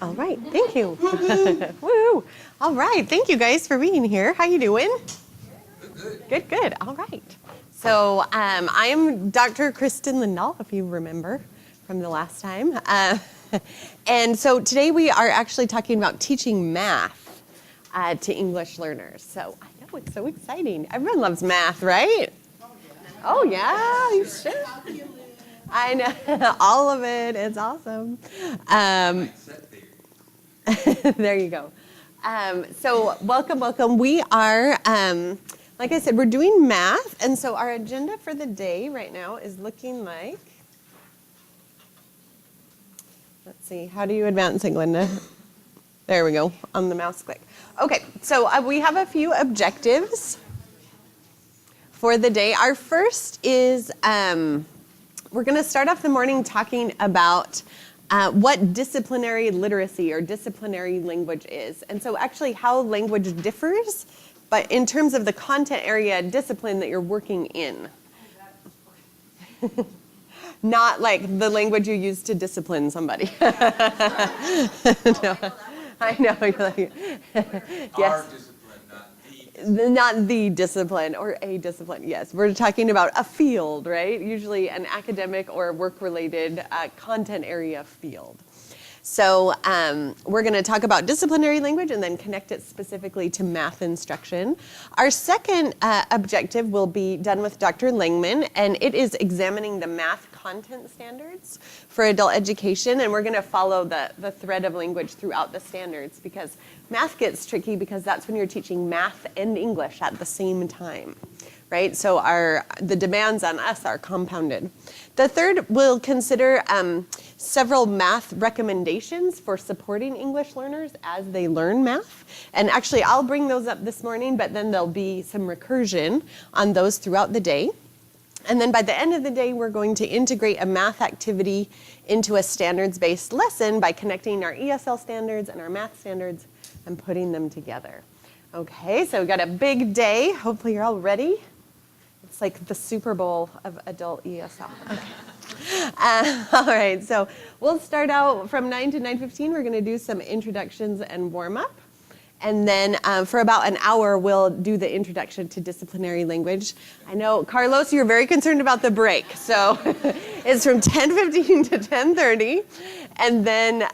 All right, thank you. Woo! All right, thank you guys for being here. How you doing? Good, good. All right. So I am Dr. Kristen Lindahl, if you remember from the last time. And so today we are actually talking about teaching math to English learners. So I know it's so exciting. Everyone loves math, right? Oh yeah, you should. I know, all of it. It's awesome. There you go. So welcome, welcome. We are, like I said, we're doing math. And so our agenda for the day right now is looking like, let's see, how do you advance it, Glenda? There we go, on the mouse click. Okay, so we have a few objectives for the day. Our first is, we're going to start off the morning talking about what disciplinary literacy or disciplinary language is. And so actually how language differs, but in terms of the content area discipline that you're working in. Not like the language you use to discipline somebody. No, I know. You're like, yes. Not the discipline or a discipline. Yes, we're talking about a field, right? Usually an academic or work-related content area field. So we're going to talk about disciplinary language and then connect it specifically to math instruction. Our second objective will be done with Dr. Langman, and it is examining the math content standards for adult education. And we're going to follow the thread of language throughout the standards because math gets tricky because that's when you're teaching math and English at the same time, right? So the demands on us are compounded. The third, we'll consider several math recommendations for supporting English learners as they learn math. And actually, I'll bring those up this morning, but then there'll be some recursion on those throughout the day. And then by the end of the day, we're going to integrate a math activity into a standards-based lesson by connecting our ESL standards and our math standards and putting them together. Okay, so we've got a big day. Hopefully you're all ready. It's like the Super Bowl of adult ESL. Okay. All right, so we'll start out from 9 to 9:15. We're going to do some introductions and warm-up. And then for about an hour, we'll do the introduction to disciplinary language. I know, Carlos, you're very concerned about the break. So it's from 10:15 to 10:30. And then,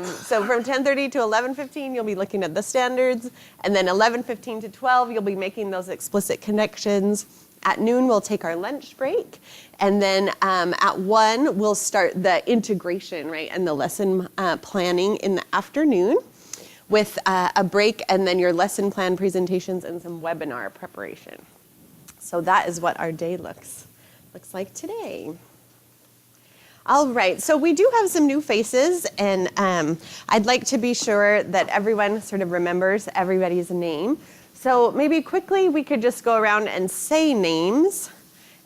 so from 10:30 to 11:15, you'll be looking at the standards. And then 11:15 to 12, you'll be making those explicit connections. At noon, we'll take our lunch break. And then at 1, we'll start the integration, right, and the lesson planning in the afternoon with a break and then your lesson plan presentations and some webinar preparation. So that is what our day looks like today. All right, so we do have some new faces, and I'd like to be sure that everyone sort of remembers everybody's name. So maybe quickly we could just go around and say names,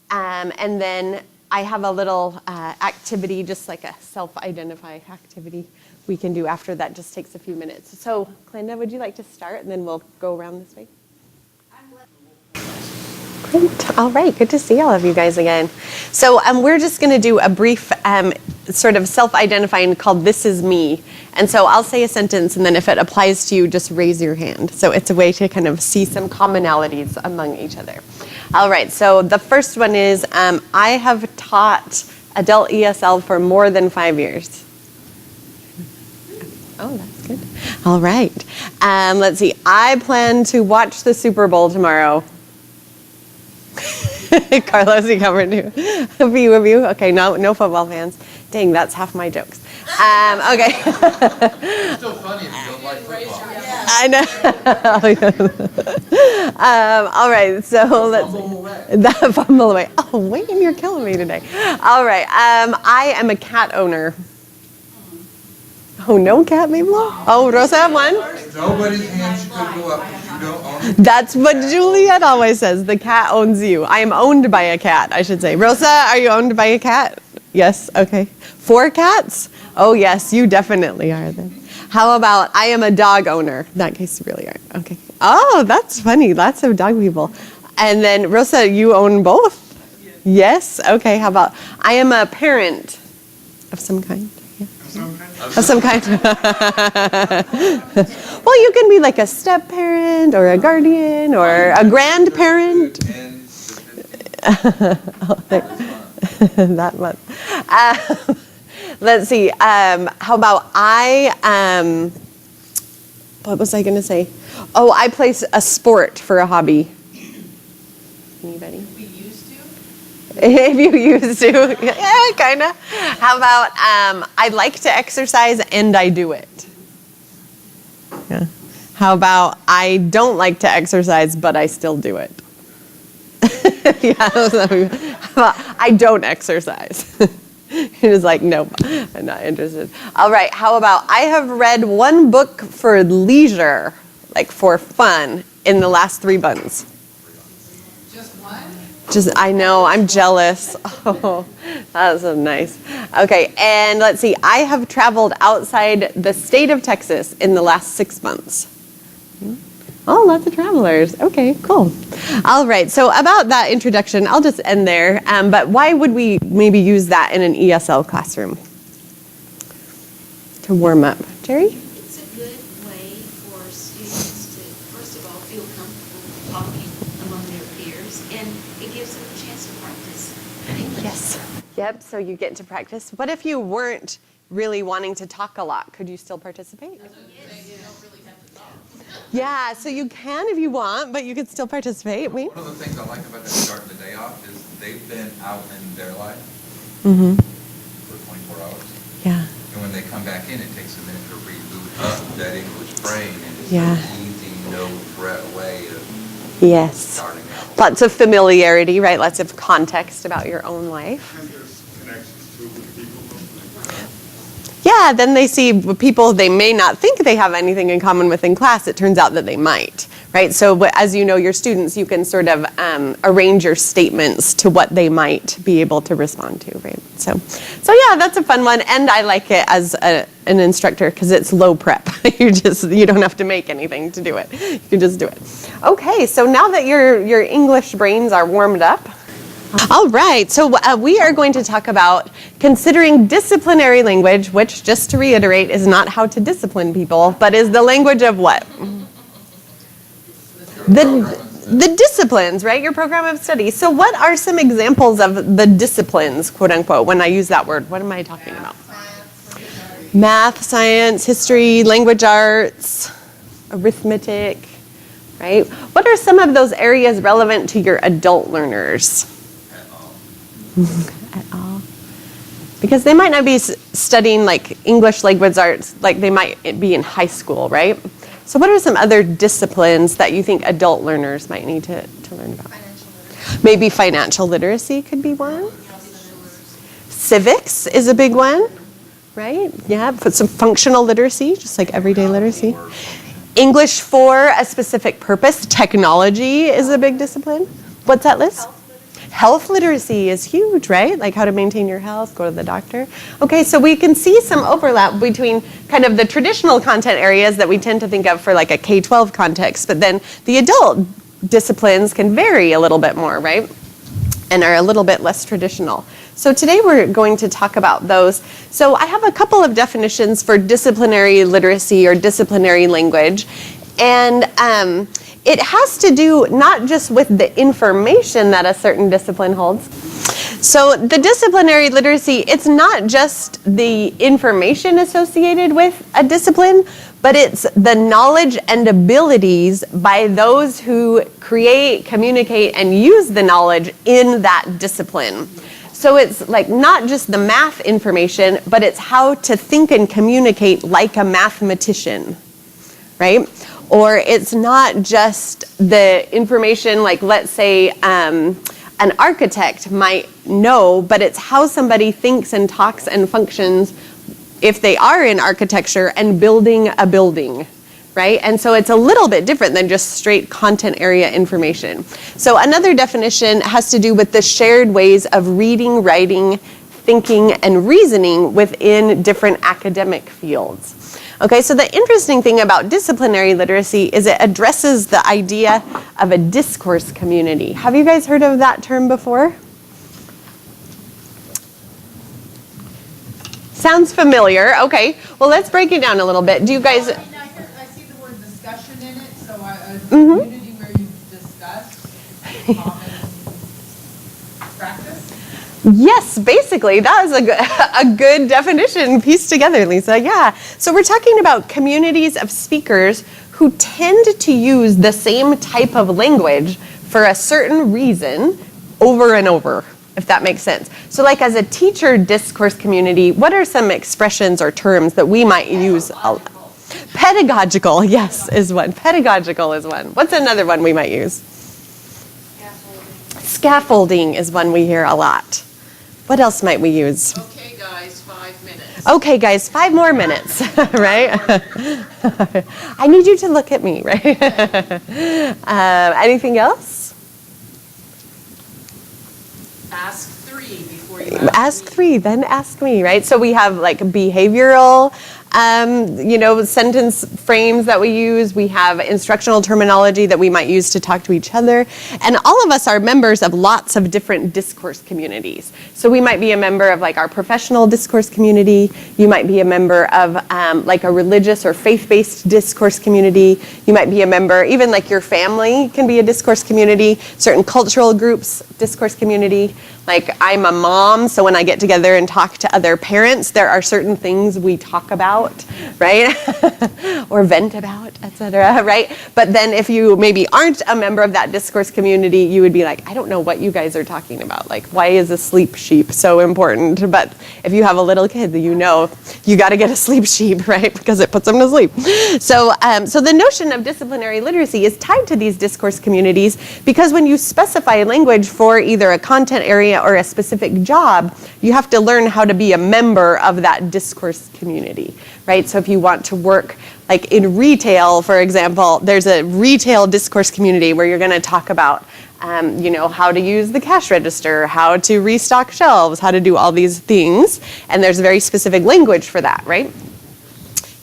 and then I have a little activity, just like a self-identify activity we can do after that. Just takes a few minutes. So, Glenda, would you like to start, and then we'll go around this way? Great. All right. Good to see all of you guys again. So we're just going to do a brief sort of self-identifying called "This is me." And so I'll say a sentence, and then if it applies to you, just raise your hand. So it's a way to kind of see some commonalities among each other. All right. So the first one is I have taught adult ESL for more than 5 years. Oh, that's good. All right. Let's see. I plan to watch the Super Bowl tomorrow. Carlos, you covered too. A few of you. Okay, no football fans. Dang, that's half my jokes. Okay. It's still funny if you don't like football. I know. All right, so let's fumble away. Oh, Wayne, you're killing me today. All right. I am a cat owner. Oh, no cat, maybe? Oh, Rosa have one? Nobody's hand should go up because you don't own it. That's what Juliet always says. The cat owns you. I am owned by a cat, I should say. Rosa, are you owned by a cat? Yes, okay. 4 cats? Oh, yes, you definitely are then. How about I am a dog owner? In that case, you really aren't. Okay. Oh, that's funny. Lots of dog people. And then, Rosa, you own both? Yes? Okay, how about I am a parent of some kind? Yeah. Of some kind. Well, you can be like a step parent or a guardian or a grandparent. That month. Let's see. How about what was I going to say? Oh, I play a sport for a hobby. Anybody? We used to. If you used to, yeah, kind of. How about I like to exercise and I do it? Yeah. How about I don't like to exercise but I still do it? Yeah. How about I don't exercise? You're just like, nope, I'm not interested. All right. How about I have read one book for leisure, like for fun, in the last 3 months? Just one? I know, I'm jealous. Oh, that's so nice. Okay, and let's see. I have traveled outside the state of Texas in the last 6 months. Oh, lots of travelers. Okay, cool. All right, so about that introduction, I'll just end there. But why would we maybe use that in an ESL classroom? To warm up. Jerry? It's a good way for students to, first of all, feel comfortable talking among their peers, and it gives them a chance to practice English. Yes. Yep, so you get to practice. What if you weren't really wanting to talk a lot? Could you still participate? Yeah, so you can if you want, but you could still participate. Wait. One of the things I like about them starting the day off is they've been out in their life Mm-hmm. for 24 hours. Yeah. And when they come back in, it takes a minute to reboot up that English brain. And it's Yeah. an easy, no-threat way of Yes. starting out. Lots of familiarity, right? Lots of context about your own life. And there's connections too with people. Yeah, then they see people they may not think they have anything in common with in class. It turns out that they might, right? So as you know your students, you can sort of arrange your statements to what they might be able to respond to, right? So yeah, that's a fun one, and I like it as an instructor because it's low prep. You don't have to make anything to do it. You can just do it. Okay, so now that your English brains are warmed up. All right, so we are going to talk about considering disciplinary language, which, just to reiterate, is not how to discipline people, but is the language of what? The disciplines, right? Your program of study. So what are some examples of the disciplines, quote unquote, when I use that word? What am I talking about? Math, science, history, language arts, arithmetic, right? What are some of those areas relevant to your adult learners? At all. Because they might not be studying like English language arts like they might be in high school, right? So what are some other disciplines that you think adult learners might need to learn about? Maybe financial literacy could be one. Civics is a big one, right? Yeah, put some functional literacy, just like everyday literacy. English for a specific purpose. Technology is a big discipline. What's that, Liz? Health literacy is huge, right? Like how to maintain your health, go to the doctor. Okay, so we can see some overlap between kind of the traditional content areas that we tend to think of for like a K-12 context, but then the adult disciplines can vary a little bit more, right? And are a little bit less traditional. So today we're going to talk about those. So I have a couple of definitions for disciplinary literacy or disciplinary language. And it has to do not just with the information that a certain discipline holds. So the disciplinary literacy, it's not just the information associated with a discipline, but it's the knowledge and abilities by those who create, communicate, and use the knowledge in that discipline. So it's like not just the math information, but it's how to think and communicate like a mathematician, right? Or it's not just the information, like let's say an architect might know, but it's how somebody thinks and talks and functions if they are in architecture and building a building, right? And so it's a little bit different than just straight content area information. So another definition has to do with the shared ways of reading, writing, thinking, and reasoning within different academic fields. Okay, so the interesting thing about disciplinary literacy is it addresses the idea of a discourse community. Have you guys heard of that term before? Sounds familiar. Okay. Well, let's break it down a little bit. Do you guys? I mean, I see the word discussion in it, so a community where you discuss common practice. Yes, basically, that is a good definition pieced together, Lisa. Yeah. So we're talking about communities of speakers who tend to use the same type of language for a certain reason over and over, if that makes sense. So like as a teacher discourse community, what are some expressions or terms that we might use? Pedagogical, yes, is one. Pedagogical is one. What's another one we might use? Scaffolding is one we hear a lot. What else might we use? Okay, guys, 5 minutes. Okay, guys, 5 more minutes, right? I need you to look at me, right? Anything else? Ask 3 before you Ask 3, then ask me, right? So we have like behavioral, sentence frames that we use. We have instructional terminology that we might use to talk to each other. And all of us are members of lots of different discourse communities. So we might be a member of like our professional discourse community. You might be a member of like a religious or faith-based discourse community. You might be a member, even like your family can be a discourse community. Certain cultural groups, discourse community. Like I'm a mom, so when I get together and talk to other parents, there are certain things we talk about, right? Or vent about, etc., right? But then if you maybe aren't a member of that discourse community, you would be like, I don't know what you guys are talking about. Like, why is a sleep sheep so important? But if you have a little kid, you know you got to get a sleep sheep, right? Because it puts them to sleep. So the notion of disciplinary literacy is tied to these discourse communities because when you specify language for either a content area or a specific job, you have to learn how to be a member of that discourse community, right? So if you want to work like in retail, for example, there's a retail discourse community where you're going to talk about, how to use the cash register, how to restock shelves, how to do all these things, and there's very specific language for that, right?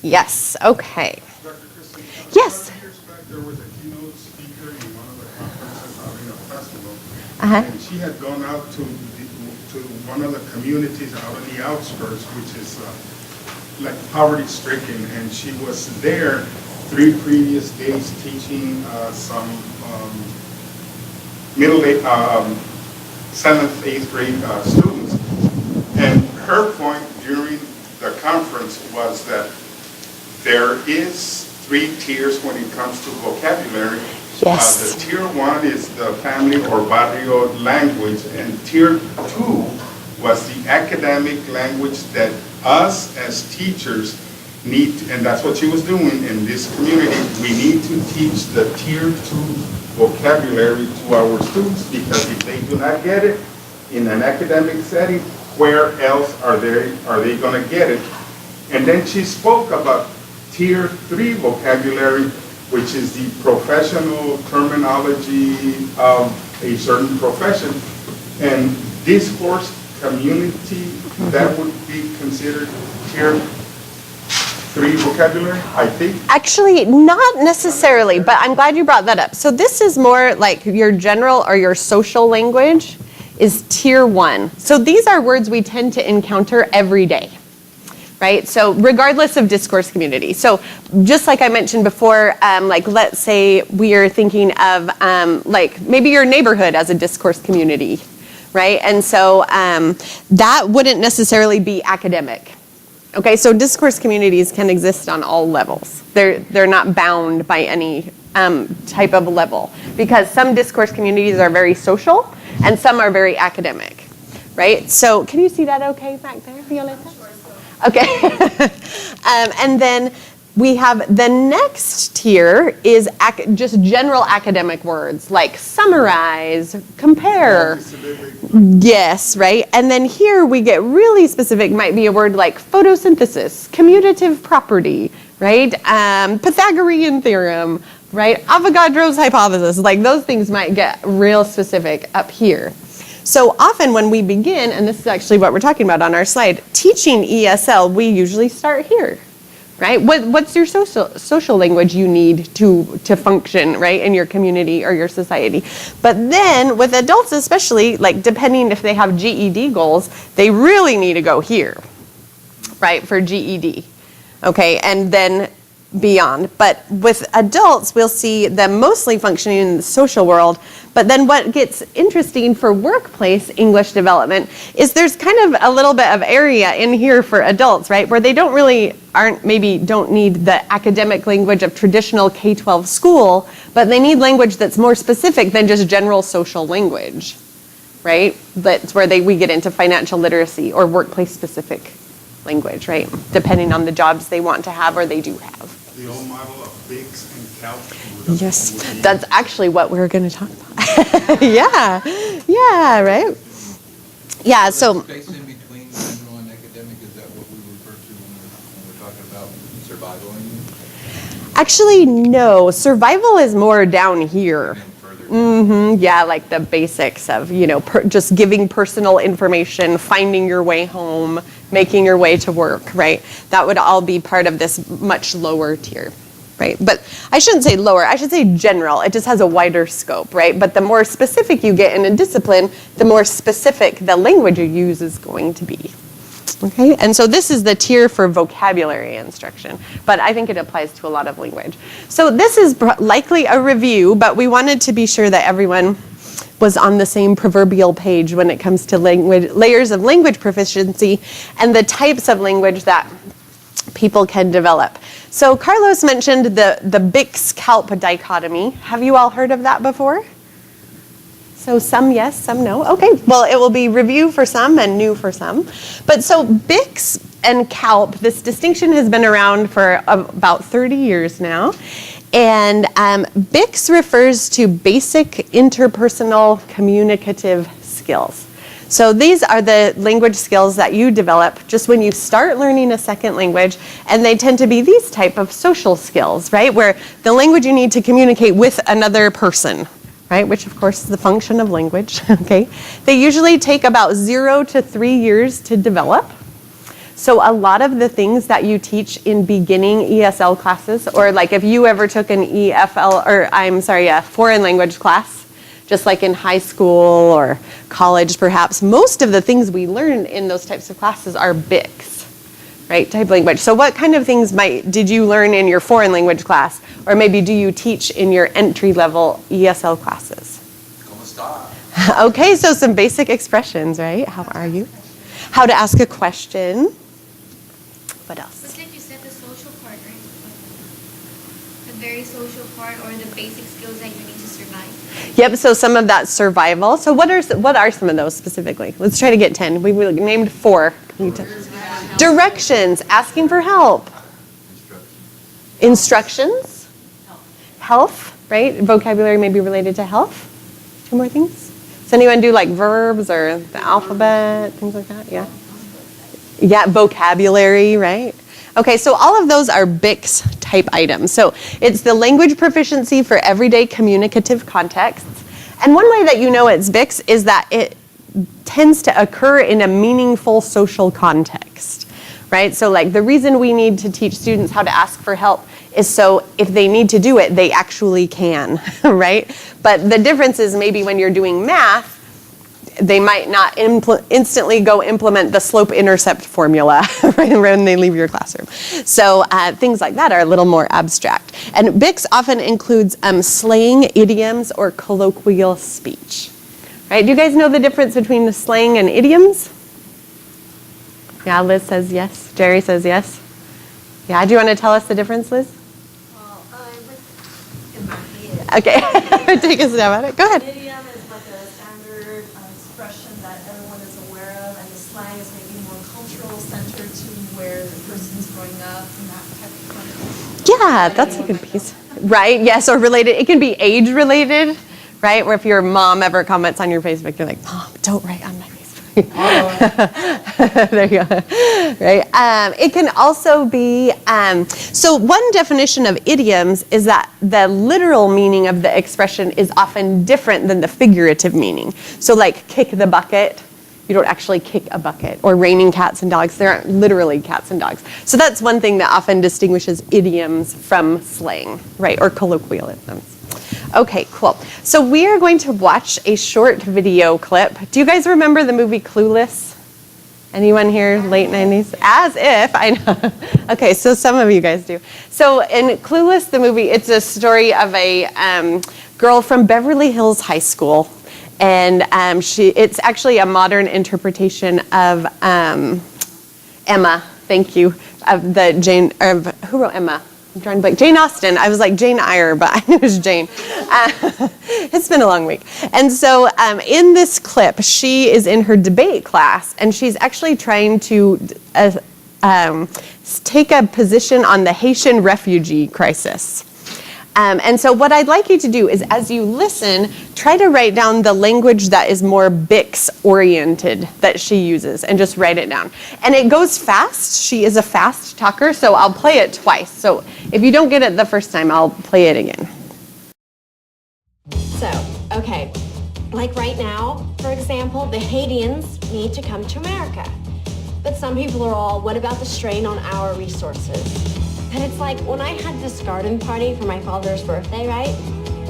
Yes. Okay. Dr. Christie, Yes. 5 years back, there was a keynote speaker in one of the conferences out in a festival, and she had gone out to one of the communities out in the outskirts, which is like poverty-stricken, and she was there 3 previous days teaching some middle, 7th, 8th grade students. And her point during the conference was that there is 3 tiers when it comes to vocabulary. Yes. The tier 1 is the family or barrio language, and tier 2 was the academic language that us as teachers need, and that's what she was doing in this community. We need to teach the tier 2 vocabulary to our students, because if they do not get it in an academic setting, where else are they going to get it? And then she spoke about tier 3 vocabulary, which is the professional terminology of a certain profession. And discourse community, that would be considered tier 3 vocabulary, I think. Actually, not necessarily, but I'm glad you brought that up. So this is more like your general or your social language is tier 1. So these are words we tend to encounter every day, right? So regardless of discourse community. So just like I mentioned before, like let's say we are thinking of like maybe your neighborhood as a discourse community, right? And so that wouldn't necessarily be academic. Okay, so discourse communities can exist on all levels. They're not bound by any type of level, because some discourse communities are very social and some are very academic, right? So can you see that okay back there, Violeta? Okay. And then we have the next tier is just general academic words like summarize, compare. Yes, right? And then here we get really specific, might be a word like photosynthesis, commutative property, right? Pythagorean theorem, right? Avogadro's hypothesis, like those things might get real specific up here. So often when we begin, and this is actually what we're talking about on our slide, teaching ESL, we usually start here, right? What's your social language you need to function, right, in your community or your society? But then with adults especially, like depending if they have GED goals, they really need to go here. right, for GED. Okay, and then beyond. But with adults, we'll see them mostly functioning in the social world. But then what gets interesting for workplace English development is there's kind of a little bit of area in here for adults, right, where they don't need the academic language of traditional K-12 school, but they need language that's more specific than just general social language, right? That's where we get into financial literacy or workplace specific language, right? Depending on the jobs they want to have or they do have. The old model of Biggs and Calp. Yes, that's actually what we're going to talk about. Yeah, right? Yeah, so. The space in between general and academic, is that what we refer to when we're talking about survival? Actually, no. Survival is more down here. Yeah, like the basics of, just giving personal information, finding your way home, making your way to work, right? That would all be part of this much lower tier, right? But I shouldn't say lower, I should say general. It just has a wider scope, right? But the more specific you get in a discipline, the more specific the language you use is going to be. Okay, and so this is the tier for vocabulary instruction, but I think it applies to a lot of language. So this is likely a review, but we wanted to be sure that everyone was on the same proverbial page when it comes to language, layers of language proficiency and the types of language that people can develop. So Carlos mentioned the Bix-Calp dichotomy. Have you all heard of that before? So some yes, some no. Okay, well, it will be review for some and new for some. But so Bix and Calp, this distinction has been around for about 30 years now. And Bix refers to basic interpersonal communicative skills. So these are the language skills that you develop just when you start learning a second language, and they tend to be these type of social skills, right? Where the language you need to communicate with another person, right? Which of course is the function of language, okay? They usually take about 0 to 3 years to develop. So a lot of the things that you teach in beginning ESL classes, or like if you ever took an a foreign language class, just like in high school or college perhaps, most of the things we learn in those types of classes are Bix, right, type language. So what kind of things did you learn in your foreign language class? Or maybe do you teach in your entry-level ESL classes? ¿Cómo está? Okay, so some basic expressions, right? How are you? How to ask a question. What else? But like you said, the social part, right? The very social part, or the basic skills that you need to survive. Yep, so some of that survival. So what are some of those specifically? Let's try to get 10. We named 4. Directions, asking for help. Instructions. Health, right? Vocabulary may be related to health. 2 more things. Does anyone do like verbs or the alphabet, things like that? Yeah. Yeah, vocabulary, right? Okay, so all of those are Bix type items. So it's the language proficiency for everyday communicative contexts. And one way that you know it's Bix is that it tends to occur in a meaningful social context, right? So like the reason we need to teach students how to ask for help is so if they need to do it, they actually can, right? But the difference is maybe when you're doing math, they might not instantly go implement the slope-intercept formula right when they leave your classroom. So things like that are a little more abstract. And Bix often includes slang, idioms, or colloquial speech. Right? Do you guys know the difference between the slang and idioms? Yeah, Liz says yes. Jerry says yes. Yeah, do you want to tell us the difference, Liz? Well, in my head. Okay, take a stab at it. Go ahead. Idiom is like a standard expression that everyone is aware of, and the slang is maybe more cultural centered to where the person's growing up and that type of thing. Yeah, that's a good piece. Right, yes, or related. It can be age related, right? Where if your mom ever comments on your Facebook, you're like, Mom, don't write on my Facebook. There you go. Right. It can also be, so one definition of idioms is that the literal meaning of the expression is often different than the figurative meaning. So like kick the bucket, you don't actually kick a bucket. Or raining cats and dogs, there aren't literally cats and dogs. So that's one thing that often distinguishes idioms from slang, right, or colloquialisms. Okay, cool. So we are going to watch a short video clip. Do you guys remember the movie Clueless? Anyone here late 90s? As if, I know. Okay, so some of you guys do. So in Clueless, the movie, it's a story of a girl from Beverly Hills High School. And it's actually a modern interpretation of Emma, thank you, who wrote Emma? I'm drawing a blank. Jane Austen. I was like Jane Eyre, but I knew it was Jane. It's been a long week. And so in this clip, she is in her debate class, and she's actually trying to take a position on the Haitian refugee crisis. And so what I'd like you to do is, as you listen, try to write down the language that is more Bix-oriented that she uses, and just write it down. And it goes fast. She is a fast talker, so I'll play it twice. So if you don't get it the first time, I'll play it again. So, okay, like right now, for example, the Haitians need to come to America. But some people are all, what about the strain on our resources? And it's like, when I had this garden party for my father's birthday, right?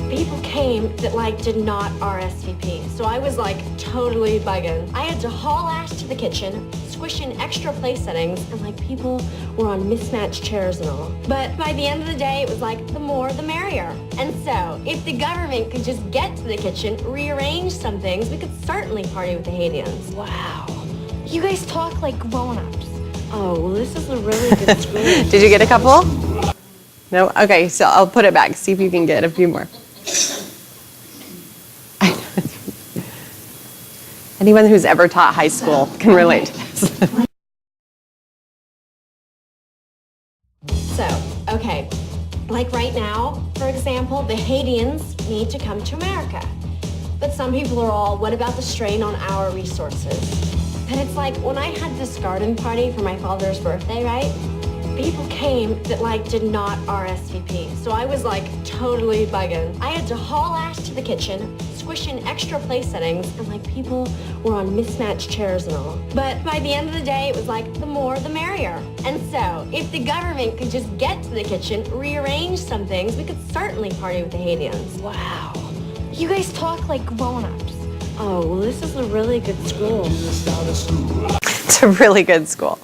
People came that did not RSVP. So I was totally bugging. I had to haul ass to the kitchen, squish in extra place settings, and people were on mismatched chairs and all. But by the end of the day, it was the more the merrier. And so, if the government could just get to the kitchen, rearrange some things, we could certainly party with the Haitians. Wow. You guys talk like grown-ups. Oh, well, this is a really good school. Did you get a couple? No? Okay, so I'll put it back. See if you can get a few more. Anyone who's ever taught high school can relate to this. So, okay, like right now, for example, the Haitians need to come to America. But some people are all, what about the strain on our resources? And it's like, when I had this garden party for my father's birthday, right? People came that did not RSVP. So I was totally bugging. I had to haul ass to the kitchen, squish in extra place settings, and people were on mismatched chairs and all. But by the end of the day, it was the more the merrier. And so, if the government could just get to the kitchen, rearrange some things, we could certainly party with the Haitians. Wow. You guys talk like grown-ups. Oh, well, this is a really good school. It's a really good school.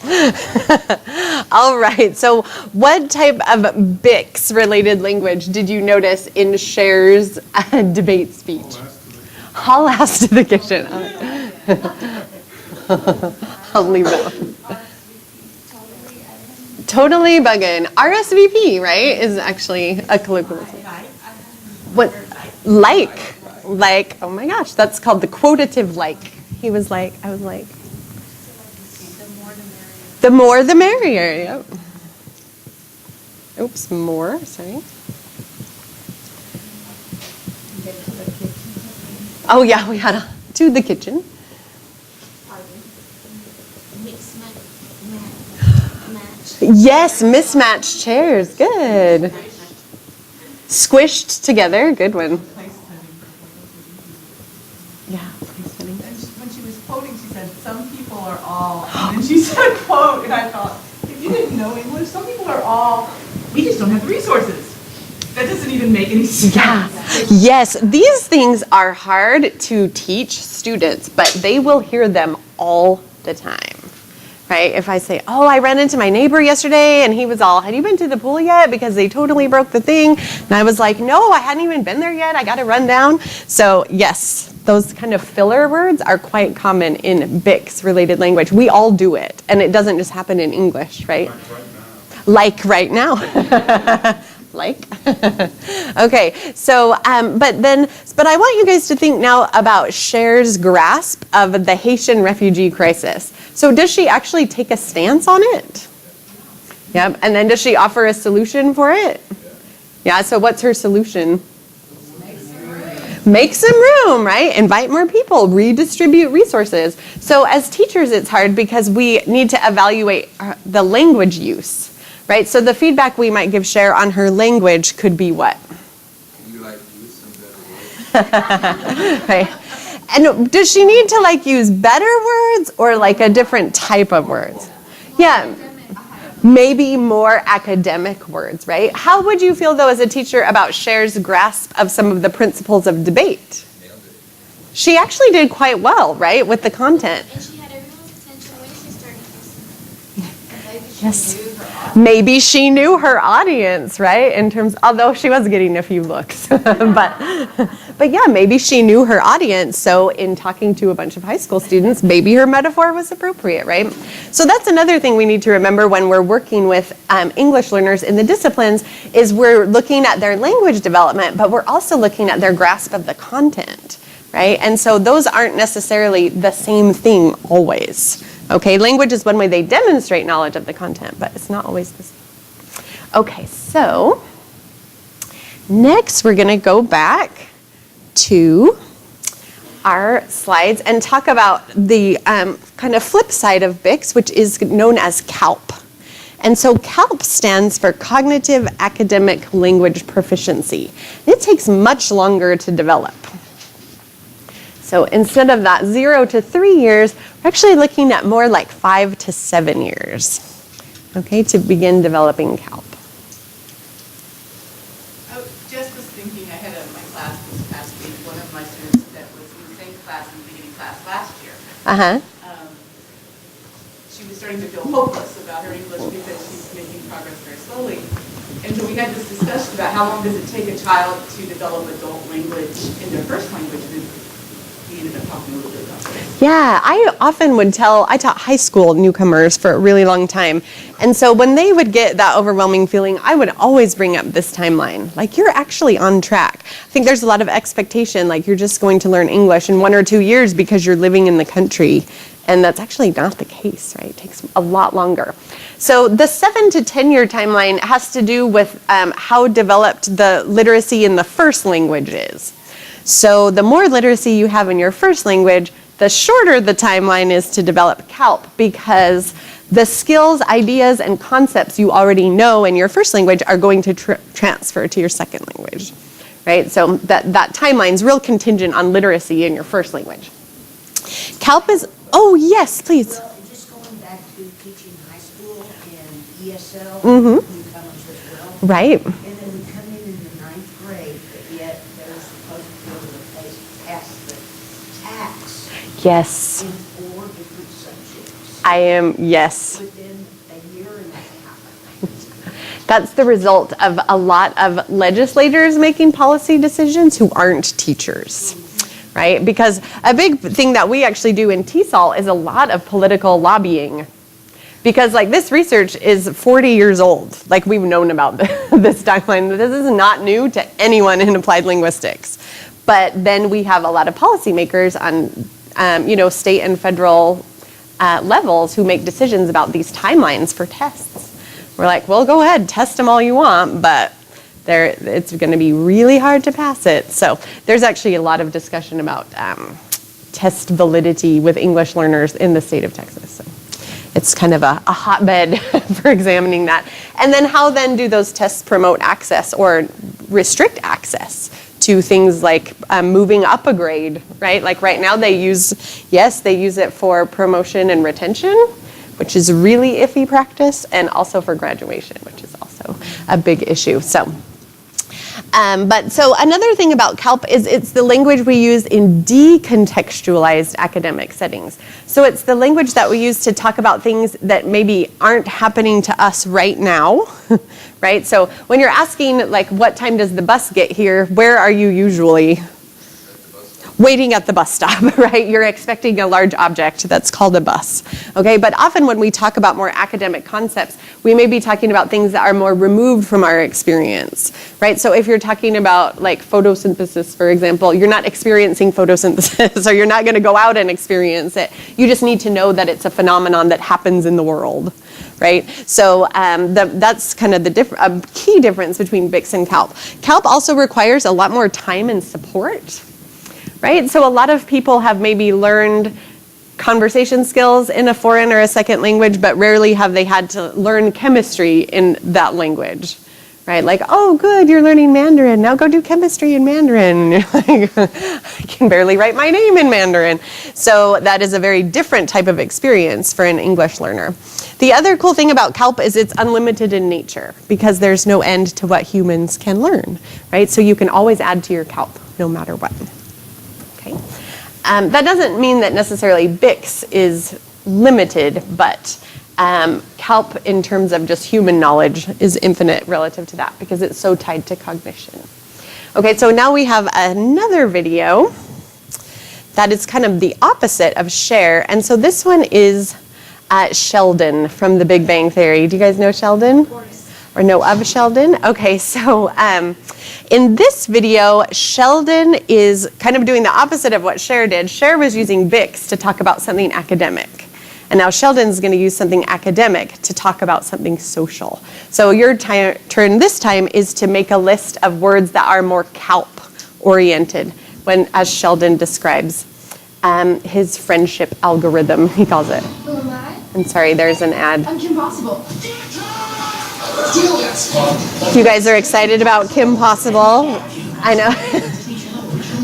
All right, so what type of Bix-related language did you notice in Cher's debate speech? Haul ass to the kitchen. I'll leave that one. Totally bugging. RSVP, right, is actually a colloquialism. What? Like, oh my gosh, that's called the quotative like. He was like, I was like. The more the merrier, yep. Oops, more, sorry. Oh yeah, we had to the kitchen. Yes, mismatched chairs, good. Squished together, good one. Yeah, And when she was quoting, she said, some people are all, and then she said quote, and I thought, if you didn't know English, some people are all, we just don't have the resources. That doesn't even make any sense. Yeah. Yes, these things are hard to teach students, but they will hear them all the time. Right? If I say, oh, I ran into my neighbor yesterday and he was all, have you been to the pool yet? Because they totally broke the thing. And I was like, no, I hadn't even been there yet. I got to run down. So yes, those kind of filler words are quite common in Bix-related language. We all do it. And it doesn't just happen in English, right? Like right now. Like? Okay, so, but I want you guys to think now about Cher's grasp of the Haitian refugee crisis. So does she actually take a stance on it? Yep, and then does she offer a solution for it? Yeah, so what's her solution? Make some room, right? Invite more people, redistribute resources. So as teachers, it's hard because we need to evaluate the language use. Right, so the feedback we might give Cher on her language could be what? Can you use some better words? Right, and does she need to use better words or a different type of words? Yeah, maybe more academic words, right? How would you feel though as a teacher about Cher's grasp of some of the principles of debate? She actually did quite well, right, with the content. And she had everyone's attention when she Yes. Maybe she knew her audience, right? In terms, although she was getting a few looks, but yeah, maybe she knew her audience. So in talking to a bunch of high school students, maybe her metaphor was appropriate, right? So that's another thing we need to remember when we're working with English learners in the disciplines is we're looking at their language development, but we're also looking at their grasp of the content, right? And so those aren't necessarily the same thing always. Okay, language is one way they demonstrate knowledge of the content, but it's not always the same. Okay, so next we're going to go back to our slides and talk about the kind of flip side of BICS, which is known as CALP. And so CALP stands for Cognitive Academic Language Proficiency. It takes much longer to develop. So instead of that 0 to 3 years, we're actually looking at more like 5 to 7 years, okay, to begin developing CALP. I just was thinking ahead of my class this past week, one of my students that was in the same class in the beginning class last year, she was starting to feel hopeless about her English because she's making progress very slowly. And so we had this discussion about how long does it take a child to develop adult language in their first language. We ended up talking a little bit about this. Yeah, I often would I taught high school newcomers for a really long time. And so when they would get that overwhelming feeling, I would always bring up this timeline. Like, you're actually on track. I think there's a lot of expectation, like you're just going to learn English in 1 or 2 years because you're living in the country. And that's actually not the case, right? It takes a lot longer. So the 7 to 10 year timeline has to do with how developed the literacy in the first language is. So the more literacy you have in your first language, the shorter the timeline is to develop CALP, because the skills, ideas, and concepts you already know in your first language are going to transfer to your second language, right? So that timeline's real contingent on literacy in your first language. CALP is, oh yes, please. Well, just going back to teaching high school and ESL, newcomers as well. Right. And then we come in the 9th grade, but yet they're supposed to be able to pass the tax Yes. in 4 different subjects Yes. within a year and a half. That's the result of a lot of legislators making policy decisions who aren't teachers, right? Because a big thing that we actually do in TESOL is a lot of political lobbying. Because like this research is 40 years old. Like, we've known about this timeline. This is not new to anyone in applied linguistics. But then we have a lot of policymakers on state and federal levels who make decisions about these timelines for tests. We're like, well, go ahead, test them all you want, but it's going to be really hard to pass it. So there's actually a lot of discussion about test validity with English learners in the state of Texas. So it's kind of a hotbed for examining that. And then how then do those tests promote access or restrict access to things like moving up a grade, right? Like right now they use it for promotion and retention, which is really iffy practice, and also for graduation, which is also a big issue. So another thing about CALP is it's the language we use in decontextualized academic settings. So it's the language that we use to talk about things that maybe aren't happening to us right now, right? So when you're asking, like, what time does the bus get here, where are you usually? Waiting at the bus stop, right? You're expecting a large object that's called a bus, okay? But often when we talk about more academic concepts, we may be talking about things that are more removed from our experience, right? So if you're talking about like photosynthesis, for example, you're not experiencing photosynthesis, or you're not gonna go out and experience it. You just need to know that it's a phenomenon that happens in the world, right? So that's kind of a key difference between BICS and CALP. CALP also requires a lot more time and support, right? So a lot of people have maybe learned conversation skills in a foreign or a second language, but rarely have they had to learn chemistry in that language, right? Like, oh, good, you're learning Mandarin. Now go do chemistry in Mandarin. And you're like, I can barely write my name in Mandarin. So that is a very different type of experience for an English learner. The other cool thing about CALP is it's unlimited in nature, because there's no end to what humans can learn, right? So you can always add to your CALP no matter what. That doesn't mean that necessarily BICS is limited, but CALP in terms of just human knowledge is infinite relative to that because it's so tied to cognition. Okay, so now we have another video that is kind of the opposite of share. And so this one is Sheldon from The Big Bang Theory. Do you guys know Sheldon? Of course. Or know of Sheldon? Okay, so in this video, Sheldon is kind of doing the opposite of what Cher did. Cher was using Vicks to talk about something academic. And now Sheldon's going to use something academic to talk about something social. So your turn this time is to make a list of words that are more CALP-oriented, as Sheldon describes his friendship algorithm, he calls it. Who am I? I'm sorry, there's an ad. I'm Kim Possible. You guys are excited about Kim Possible? I know.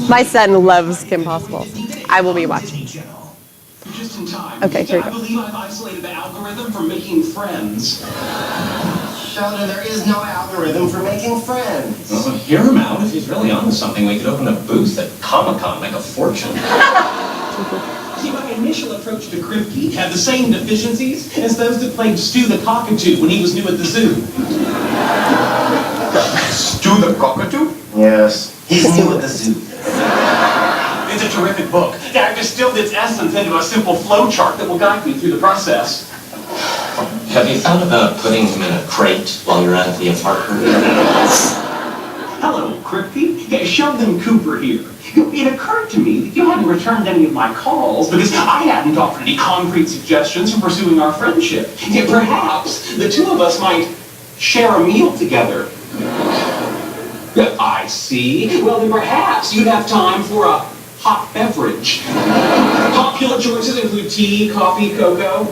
My son loves Kim Possible. I will be watching. Just in time. Okay, here we go. I believe I've isolated the algorithm for making friends. Sheldon, there is no algorithm for making friends. Well, hear him out. If he's really onto something, we could open a booth at Comic-Con, make a fortune. See, my initial approach to Kripke had the same deficiencies as those that played Stu the Cockatoo when he was new at the zoo. Stu the Cockatoo? Yes, he's new at the zoo. It's a terrific book. I've distilled its essence into a simple flowchart that will guide me through the process. Have you thought about putting him in a crate while you're at the apartment? Hello, Kripke. Yeah, Sheldon Cooper here. It occurred to me that you hadn't returned any of my calls because I hadn't offered any concrete suggestions for pursuing our friendship. Yeah, perhaps the two of us might share a meal together. Yeah, I see. Well, then perhaps you'd have time for a hot beverage. Popular choices include tea, coffee, cocoa.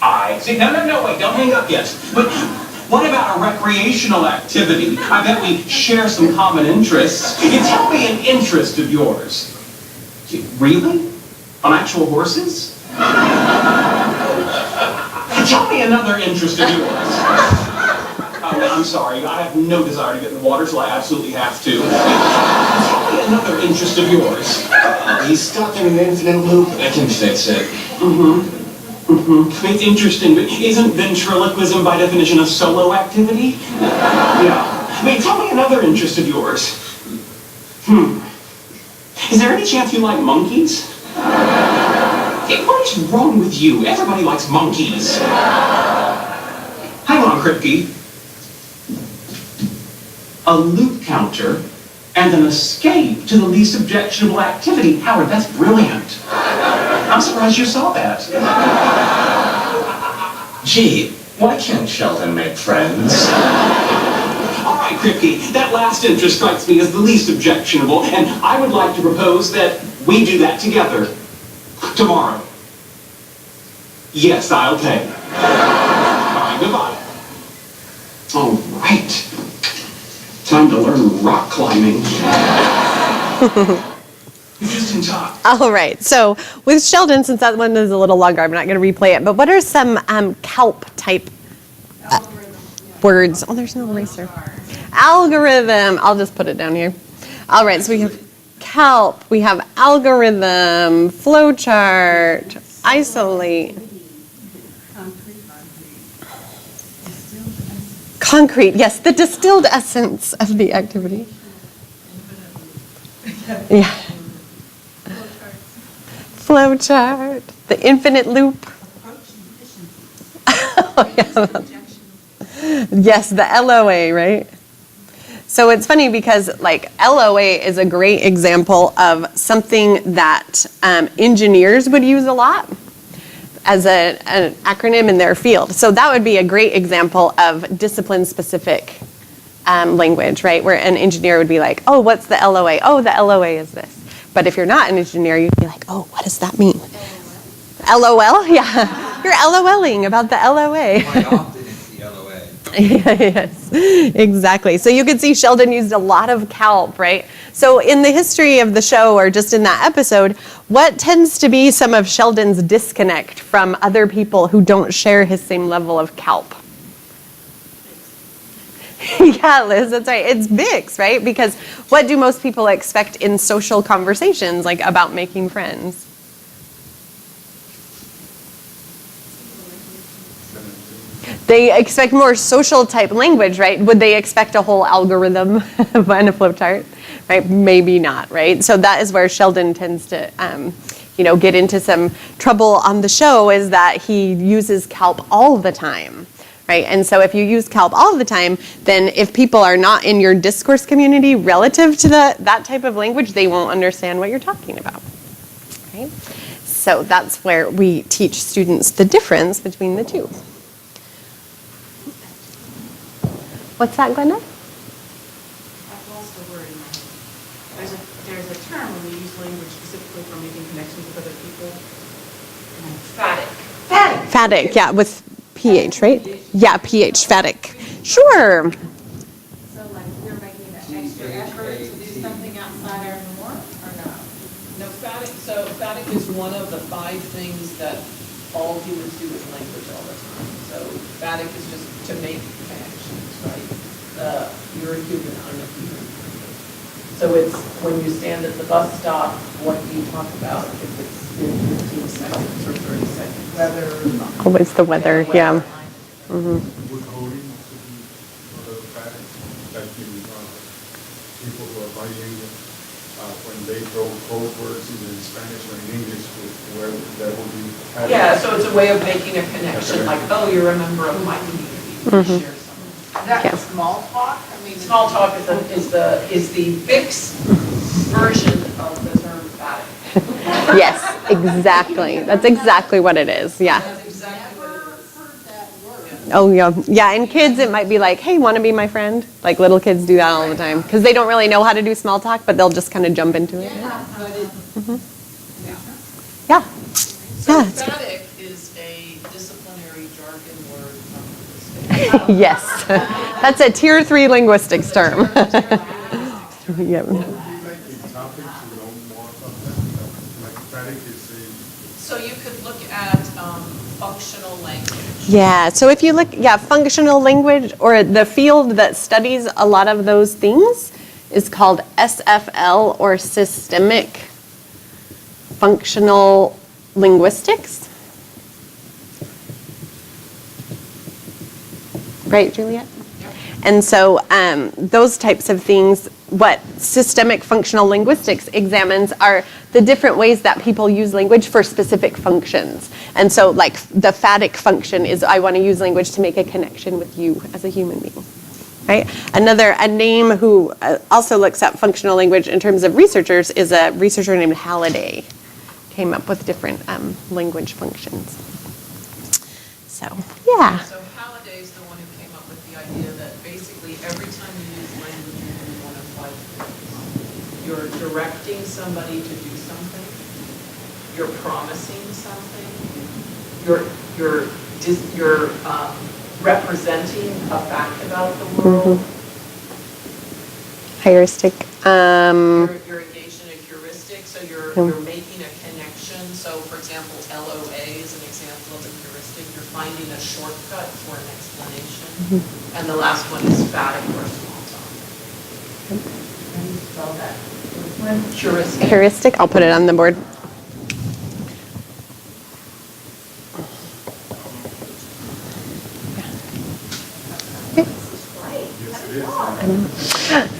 I see. No, wait, don't hang up yet. But what about a recreational activity? I bet we share some common interests. Tell me an interest of yours. Really? On actual horses? Tell me another interest of yours. I'm sorry, I have no desire to get in the water, so I absolutely have to. Tell me another interest of yours. He's stuck in an infinite loop. I can fix it. It's interesting, but isn't ventriloquism by definition a solo activity? Yeah. Wait, tell me another interest of yours. Is there any chance you like monkeys? Hey, what is wrong with you? Everybody likes monkeys. Hang on, Kripke. A loop counter and an escape to the least objectionable activity. Howard, that's brilliant. I'm surprised you saw that. Gee, why can't Sheldon make friends? All right, Kripke, that last interest strikes me as the least objectionable, and I would like to propose that we do that together. Tomorrow. Yes, I'll pay. All right, goodbye. All right. Time to learn rock climbing. Just in time. All right, so with Sheldon, since that one is a little longer, I'm not going to replay it, but what are some CALP type words? Oh, there's no eraser. Algorithm. I'll just put it down here. All right, so we have CALP, we have algorithm, flowchart, isolate. Concrete, yes, the distilled essence of the activity. Yeah. Flowchart, the infinite loop. Oh, yeah. Yes, the LOA, right? So it's funny because like LOA is a great example of something that engineers would use a lot as an acronym in their field. So that would be a great example of discipline-specific language, right? Where an engineer would be like, oh, what's the LOA? Oh, the LOA is this. But if you're not an engineer, you'd be like, oh, what does that mean? LOL? Yeah. You're LOLing about the LOA. Quite often it's the LOA. Yes, exactly. So you can see Sheldon used a lot of CALP, right? So in the history of the show, or just in that episode, what tends to be some of Sheldon's disconnect from other people who don't share his same level of CALP? Yeah, Liz, that's right. It's Vicks, right? Because what do most people expect in social conversations, like about making friends? They expect more social type language, right? Would they expect a whole algorithm and a flowchart, right? Maybe not, right? So that is where Sheldon tends to, get into some trouble on the show, is that he uses CALP all the time, right? And so if you use CALP all the time, then if people are not in your discourse community relative to that type of language, they won't understand what you're talking about, right? So that's where we teach students the difference between the two. What's that, Glenda? I've lost a word in my head. There's a term when we use language specifically for making connections with other people. Phatic. Phatic, yeah, with PH, right? Yeah, PH, phatic. Sure. So like we're making an extra effort to do something outside our norm, or no? No, phatic is one of the 5 things that all humans do with language all the time. So phatic is just to make connections, right? You're a human, I'm a human. So it's when you stand at the bus stop, what do you talk about? If it's in 15 seconds or 30 seconds, weather. Always the weather, yeah. Mm-hmm. Would coding also be sort of phatic? Like people who are bilingual, when they throw code words either in Spanish or in English, where that would be phatic? Yeah, so it's a way of making a connection, like, oh, you're a member of my community. Mm-hmm. Share something. Is that Yeah. small talk? I mean, Small talk is the fixed version of the term phatic. Yes, exactly. That's exactly what it is, yeah. That's exactly what it is. Oh, yeah. Yeah, and kids, it might be like, hey, want to be my friend? Like little kids do that all the time. Because they don't really know how to do small talk, but they'll just kind of jump into it. Yeah. So Yeah. phatic is a disciplinary jargon word from the state. Yes. That's a tier 3 linguistics term. Yep. Would it be like a topic to know more about that? Like phatic is a... So you could look at functional language. Yeah, so if you look, functional language, or the field that studies a lot of those things is called SFL, or Systemic Functional Linguistics. Right, Juliet? Yep. And so those types of things, what systemic functional linguistics examines are the different ways that people use language for specific functions. And so like the phatic function is, I want to use language to make a connection with you as a human being, right? A name who also looks at functional language in terms of researchers is a researcher named Halliday. Came up with different language functions. So, yeah. So Halliday's the one who came up with the idea that basically every time you use language, you do one of 5 things. You're directing somebody to do something. You're promising something. You're representing a fact about the world. Heuristic. You're engaged in a heuristic, so you're making a connection. So, for example, LOA is an example of a heuristic. You're finding a shortcut for an explanation. And the last one is phatic or small talk. How do you spell that? Heuristic. Heuristic, I'll put it on the board.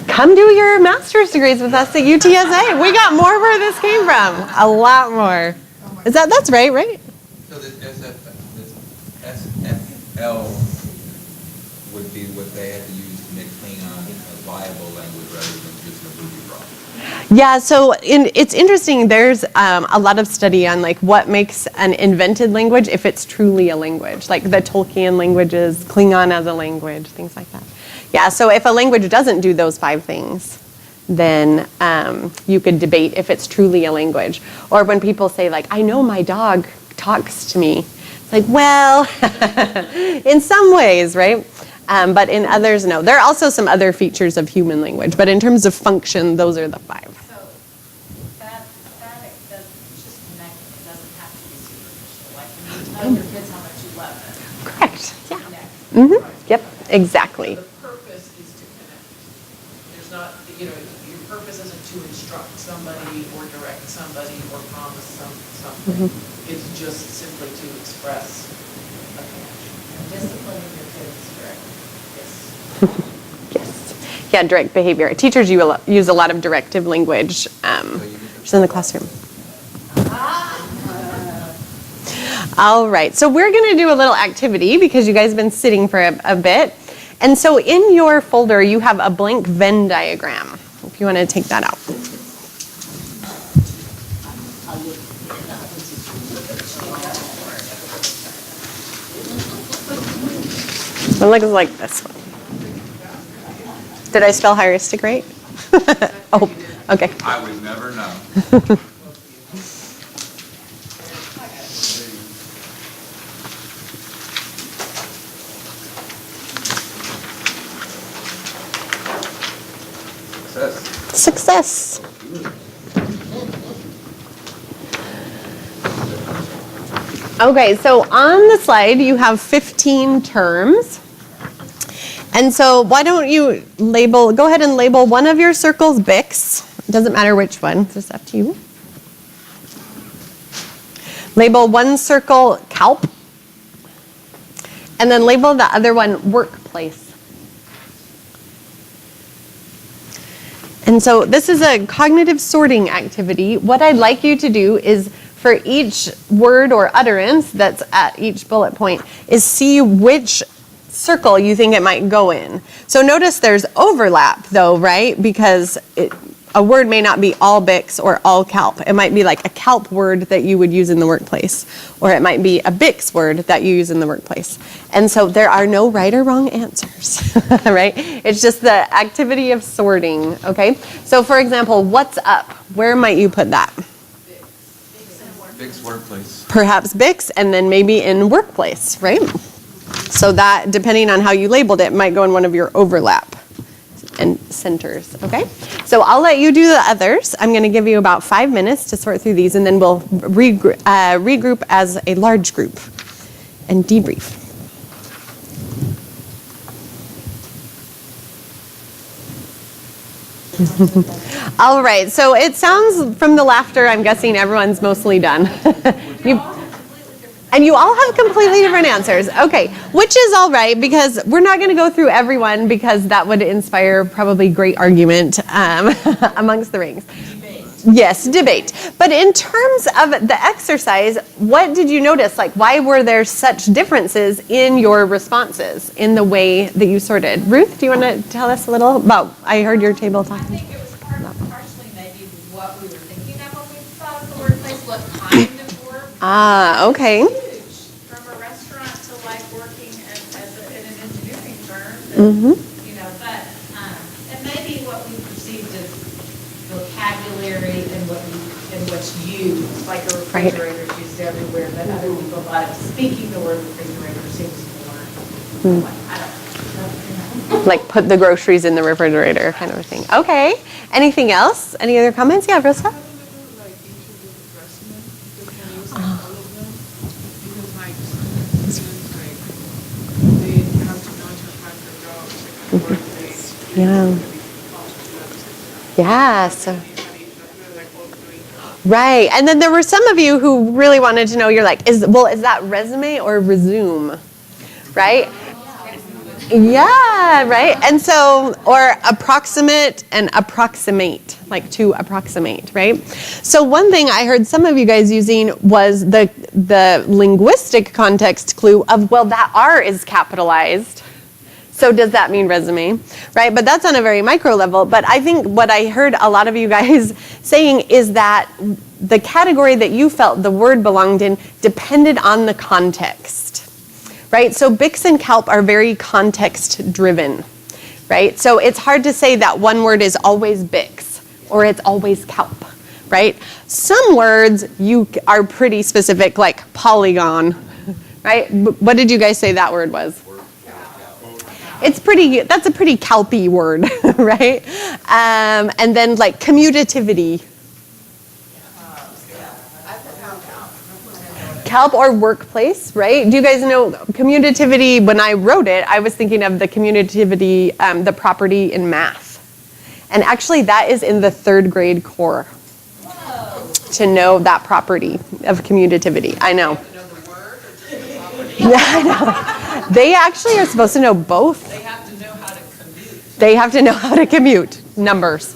Come do your master's degrees with us at UTSA. We got more where this came from. A lot more. That's right? So this SFL would be what they had to use to make Klingon a viable language rather than just a booby problem. Yeah, so it's interesting. There's a lot of study on like what makes an invented language if it's truly a language, like the Tolkien languages, Klingon as a language, things like that. Yeah, so if a language doesn't do those 5 things, then you could debate if it's truly a language. Or when people say like, I know my dog talks to me. It's like, well, in some ways, right? But in others, no. There are also some other features of human language, but in terms of function, those are the 5. So phatic doesn't just connect, it doesn't have to be superficial. Like when you tell your kids how much you love them. Correct, yeah. Connect. Mm-hmm. Yep, exactly. The purpose is to connect. There's not, your purpose isn't to instruct somebody or direct somebody or promise something. It's just simply to express a connection. disciplining your kids directly. Yes. Yes. Yeah, direct behavior. Teachers use a lot of directive language just in the classroom. All right, so we're going to do a little activity because you guys have been sitting for a bit. And so in your folder, you have a blank Venn diagram, if you want to take that out. It looks like this one. Did I spell heuristic right? Oh, okay. I would never know. Success. Okay, so on the slide you have 15 terms. And so why don't you go ahead and label one of your circles Bix. It doesn't matter which one, it's just up to you. Label one circle CALP. And then label the other one workplace. And so this is a cognitive sorting activity. What I'd like you to do is for each word or utterance that's at each bullet point is see which circle you think it might go in. So notice there's overlap though, right? Because a word may not be all Bix or all CALP. It might be like a CALP word that you would use in the workplace, or it might be a Bix word that you use in the workplace. And so there are no right or wrong answers, right? It's just the activity of sorting, okay? So for example, what's up? Where might you put that? Bix workplace. Perhaps Bix, and then maybe in workplace, right? So that, depending on how you labeled it, might go in one of your overlap and centers, okay? So I'll let you do the others. I'm going to give you about 5 minutes to sort through these, and then we'll regroup as a large group and debrief. All right, so it sounds from the laughter, I'm guessing everyone's mostly done. And you all have completely different answers. Okay, which is all right because we're not going to go through everyone because that would inspire probably great argument amongst the rings. Debate. Yes, debate. But in terms of the exercise, what did you notice? Like, why were there such differences in your responses in the way that you sorted? Ruth, do you want to tell us a little about, I heard your table talking. I think it was partially maybe what we were thinking of when we thought of the workplace, what kind of work. Ah, okay. From a restaurant to like working in an engineering firm, Mm-hmm. you know, but and maybe what we perceived as vocabulary and what's used, like a refrigerator is used everywhere, but other people thought of speaking the word refrigerator seems more like, I don't know. Like put the groceries in the refrigerator kind of a thing. Okay. Anything else? Any other comments? Yeah, Rosa? Yeah. Yeah. So. Right. And then there were some of you who really wanted to know. You're like, is that resume or resume? Right. Yeah. Right. And so, or approximate and approximate, like to approximate. Right. So one thing I heard some of you guys using was the linguistic context clue of, well, that R is capitalized. So does that mean resume, right? But that's on a very micro level. But I think what I heard a lot of you guys saying is that the category that you felt the word belonged in depended on the context, right? So Bix and CALP are very context driven, right? So it's hard to say that one word is always Bix or it's always CALP, right? Some words you are pretty specific, like polygon, right? What did you guys say that word was? That's a pretty CALPy word, right? And then like commutativity. CALP or workplace, right? Do you guys know commutativity? When I wrote it, I was thinking of the commutativity, the property in math. And actually that is in the 3rd grade core. To know that property of commutativity. I know. Yeah, I know. They actually are supposed to know both. They have to know how to commute. They have to know how to commute numbers,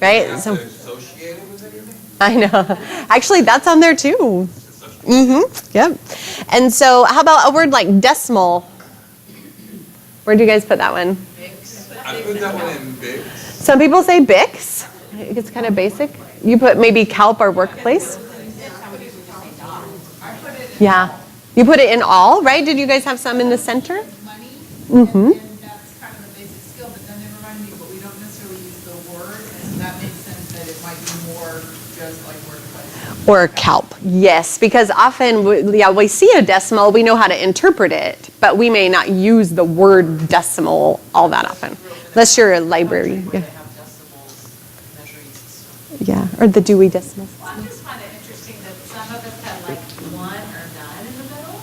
right? So Associated with anything? I know. Actually, that's on there too. Yep. And so, how about a word like decimal? Where do you guys put that one? I put that one in big. Some people say Bix. It's kind of basic. You put maybe CALP or workplace. Yeah. You put it in all, right? Did you guys have some in the center? Money, Mm-hmm. and that's kind of a basic skill, but then they remind me, but we don't necessarily use the word, and that makes sense that it might be more just like workplace. Or CALP, yes, because often we see a decimal, we know how to interpret it, but we may not use the word decimal all that often, unless you're a library. Where Yeah, they have decimals, measuring system. yeah. Or the Dewey Decimal. Well, I just find it interesting that some of us have like 1 or none in the middle,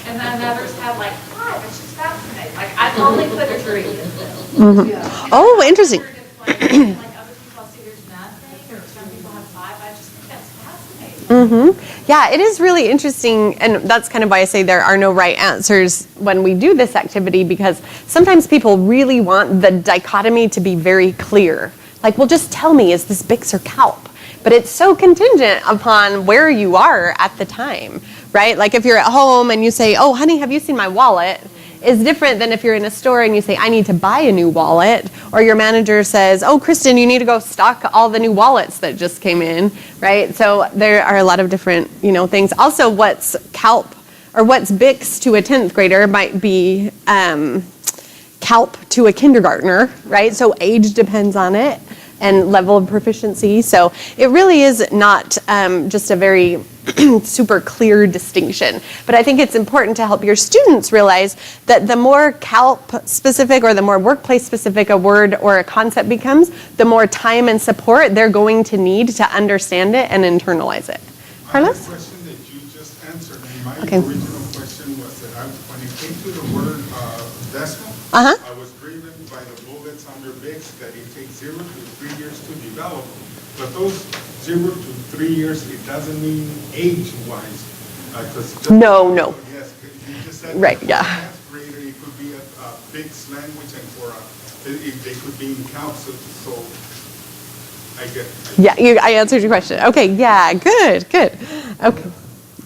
and then others have like 5. It's just fascinating. Like I've only put a 3 in the middle. Oh, interesting. Like other people, I see there's nothing, or some people have 5. I just think that's fascinating. Yeah, it is really interesting, and that's kind of why I say there are no right answers when we do this activity, because sometimes people really want the dichotomy to be very clear. Like, well, just tell me, is this Bix or CALP? But it's so contingent upon where you are at the time, right? Like if you're at home and you say, oh, honey, have you seen my wallet? Is different than if you're in a store and you say, I need to buy a new wallet, or your manager says, oh, Kristen, you need to go stock all the new wallets that just came in, right? So there are a lot of different, things. Also, what's CALP or what's Bix to a 10th grader might be CALP to a kindergartner, right? So age depends on it and level of proficiency. So it really is not just a very super clear distinction. But I think it's important to help your students realize that the more CALP specific or the more workplace specific a word or a concept becomes, the more time and support they're going to need to understand it and internalize it. Carlos? The question that you just answered, and my Okay. original question was that when it came to the word decimal, Uh-huh. I was driven by the bullets under Bix that it takes 0 to 3 years to develop, but those 0 to 3 years, it doesn't mean age-wise. No, no. Yes, you just said Right, for yeah. a 10th grader, it could be a Bix language, and for they could be in CALP, so I get. Yeah, I answered your question. Okay, yeah, good. Okay.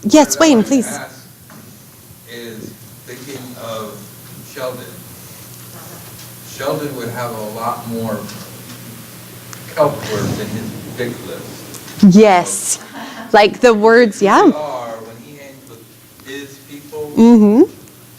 Yes, What I Wayne, wanted to please. ask Is thinking of Sheldon. Sheldon would have a lot more CALP words in his big list. Yes. Like the words, yeah. When he hangs with his people,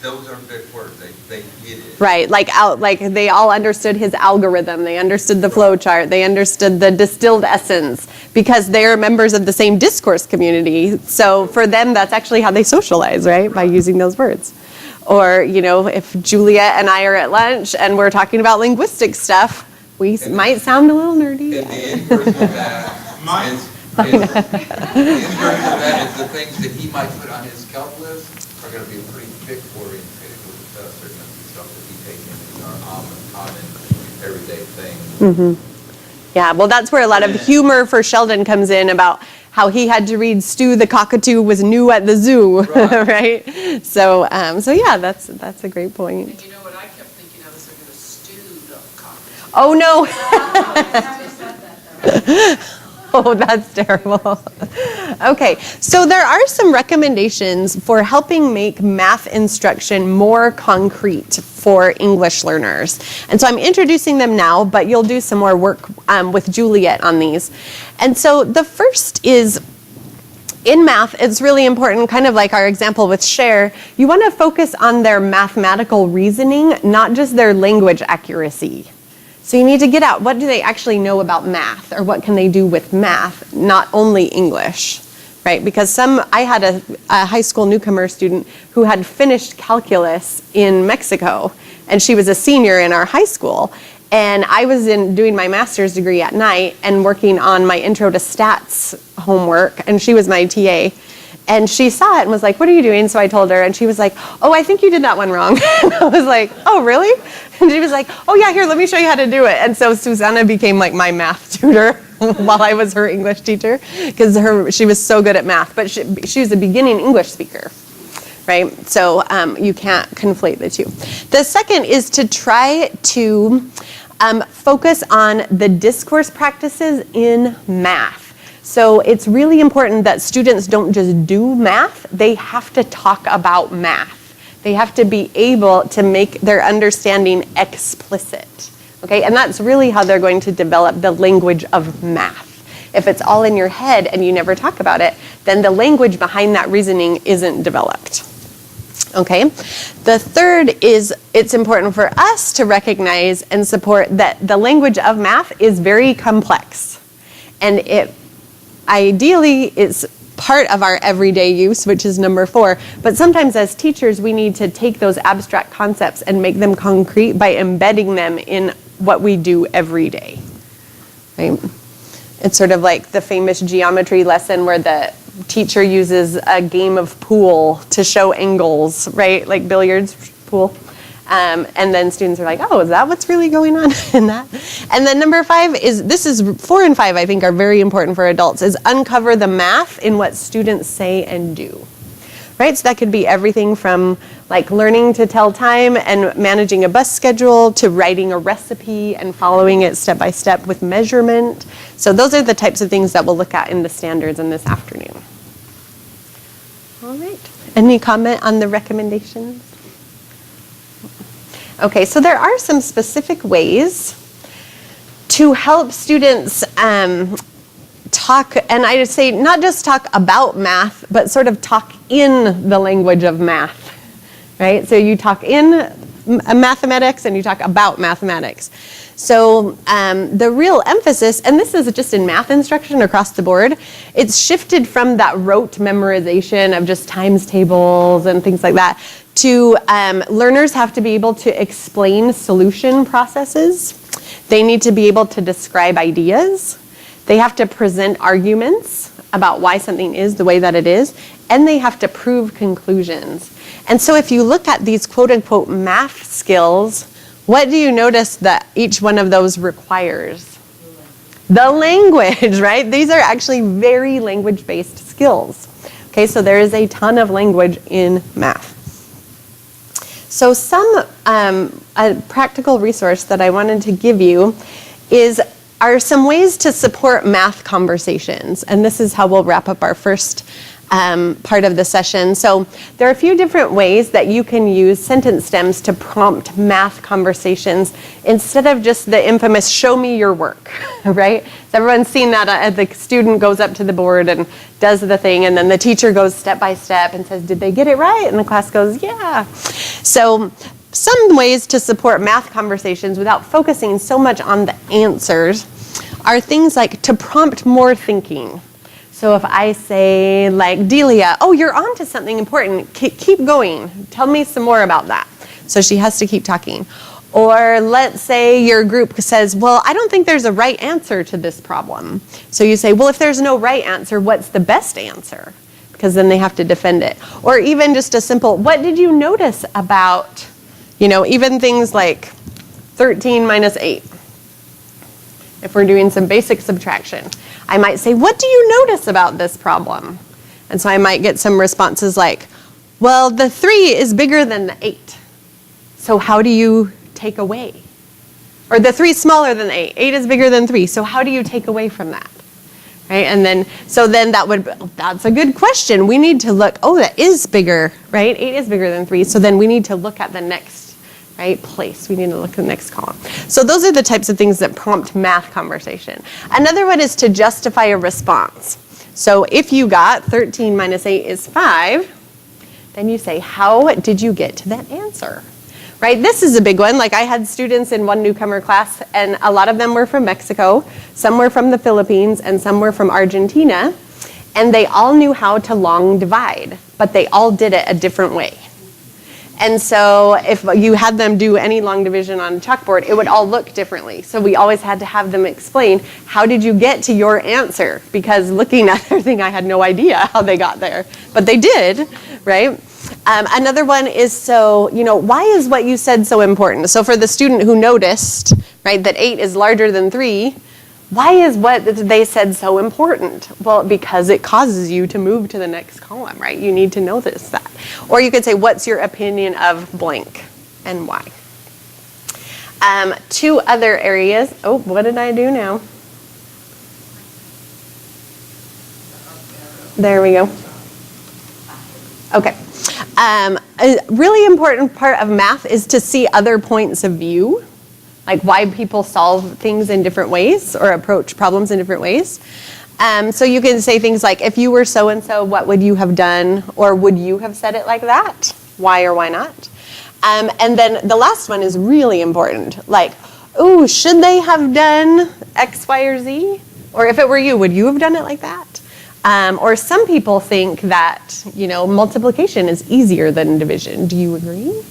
those are big words. They get it. Right, like they all understood his algorithm, they understood the flow chart, they understood the distilled essence, because they're members of the same discourse community. So for them, that's actually how they socialize, right? By using those words. Or, if Julia and I are at lunch and we're talking about linguistic stuff, we might sound a little nerdy. And the inverse of that is the things that he might put on his CALP list are going to be pretty thick oriented with certain stuff that he takes into our common everyday thing. Yeah, well, that's where a lot of humor for Sheldon comes in about how he had to read Stu the cockatoo was new at the zoo, right? So yeah, that's a great point. And you know what I kept thinking of is they're going to stew the cocktail. Oh no. Oh, that's terrible. Okay, so there are some recommendations for helping make math instruction more concrete for English learners. And so I'm introducing them now, but you'll do some more work with Juliet on these. And so the first is, in math, it's really important, kind of like our example with Cher, you want to focus on their mathematical reasoning, not just their language accuracy. So you need to get out, what do they actually know about math, or what can they do with math, not only English, right? Because I had a high school newcomer student who had finished calculus in Mexico, and she was a senior in our high school. And I was doing my master's degree at night and working on my intro to stats homework, and she was my TA. And she saw it and was like, what are you doing? So I told her, and she was like, oh, I think you did that one wrong. And I was like, oh, really? And she was like, oh yeah, here, let me show you how to do it. And so Susanna became like my math tutor while I was her English teacher, because she was so good at math, but she was a beginning English speaker, right? So you can't conflate the two. The second is to try to focus on the discourse practices in math. So it's really important that students don't just do math, they have to talk about math. They have to be able to make their understanding explicit, okay? And that's really how they're going to develop the language of math. If it's all in your head and you never talk about it, then the language behind that reasoning isn't developed, okay? The third is it's important for us to recognize and support that the language of math is very complex. And it ideally is part of our everyday use, which is number 4. But sometimes as teachers, we need to take those abstract concepts and make them concrete by embedding them in what we do every day, right? It's sort of like the famous geometry lesson where the teacher uses a game of pool to show angles, right? Like billiards, pool. And then students are like, oh, is that what's really going on in that? And then number 5 is, 4 and 5 I think are very important for adults, is uncover the math in what students say and do. Right? So that could be everything from like learning to tell time and managing a bus schedule to writing a recipe and following it step by step with measurement. So those are the types of things that we'll look at in the standards in this afternoon. All right. Any comment on the recommendations? Okay, so there are some specific ways to help students talk, and I would say not just talk about math, but sort of talk in the language of math, right? So you talk in mathematics and you talk about mathematics. So the real emphasis, and this is just in math instruction across the board, it's shifted from that rote memorization of just times tables and things like that to learners have to be able to explain solution processes. They need to be able to describe ideas. They have to present arguments about why something is the way that it is, and they have to prove conclusions. And so if you look at these quote-unquote math skills, what do you notice that each one of those requires? The language, right? These are actually very language-based skills. Okay, so there is a ton of language in math. So a practical resource that I wanted to give you are some ways to support math conversations. And this is how we'll wrap up our first part of the session. So there are a few different ways that you can use sentence stems to prompt math conversations instead of just the infamous show me your work, right? So everyone's seen that the student goes up to the board and does the thing, and then the teacher goes step by step and says, did they get it right? And the class goes, yeah. So some ways to support math conversations without focusing so much on the answers are things like to prompt more thinking. So if I say, like, Delia, oh, you're on to something important. Keep going. Tell me some more about that. So she has to keep talking. Or let's say your group says, well, I don't think there's a right answer to this problem. So you say, well, if there's no right answer, what's the best answer? Because then they have to defend it. Or even just a simple, what did you notice about, even things like 13 minus 8? If we're doing some basic subtraction, I might say, what do you notice about this problem? And so I might get some responses like, well, the 3 is bigger than the 8. So how do you take away? Or the 3 is smaller than 8. 8 is bigger than 3. So how do you take away from that? Right? And then, that's a good question. We need to look, that is bigger, right? 8 is bigger than 3. So then we need to look at the next place. We need to look at the next column. So those are the types of things that prompt math conversation. Another one is to justify a response. So if you got 13 minus 8 is 5, then you say, how did you get to that answer? Right? This is a big one. Like I had students in one newcomer class, and a lot of them were from Mexico, some were from the Philippines, and some were from Argentina. And they all knew how to long divide, but they all did it a different way. And so if you had them do any long division on a chalkboard, it would all look differently. So we always had to have them explain, how did you get to your answer? Because looking at their thing, I had no idea how they got there. But they did, right? Another one is why is what you said so important? So for the student who noticed, right, that 8 is larger than 3, Why is what they said so important? Well, because it causes you to move to the next column, right? You need to notice that. Or you could say, what's your opinion of blank and why? 2 other areas. Oh, what did I do now? There we go. Okay. A really important part of math is to see other points of view, like why people solve things in different ways or approach problems in different ways. So you can say things like, if you were so-and-so, what would you have done? Or would you have said it like that? Why or why not? And then the last one is really important. Like, ooh, should they have done X, Y, or Z? Or if it were you, would you have done it like that? Or some people think that, multiplication is easier than division. Do you agree?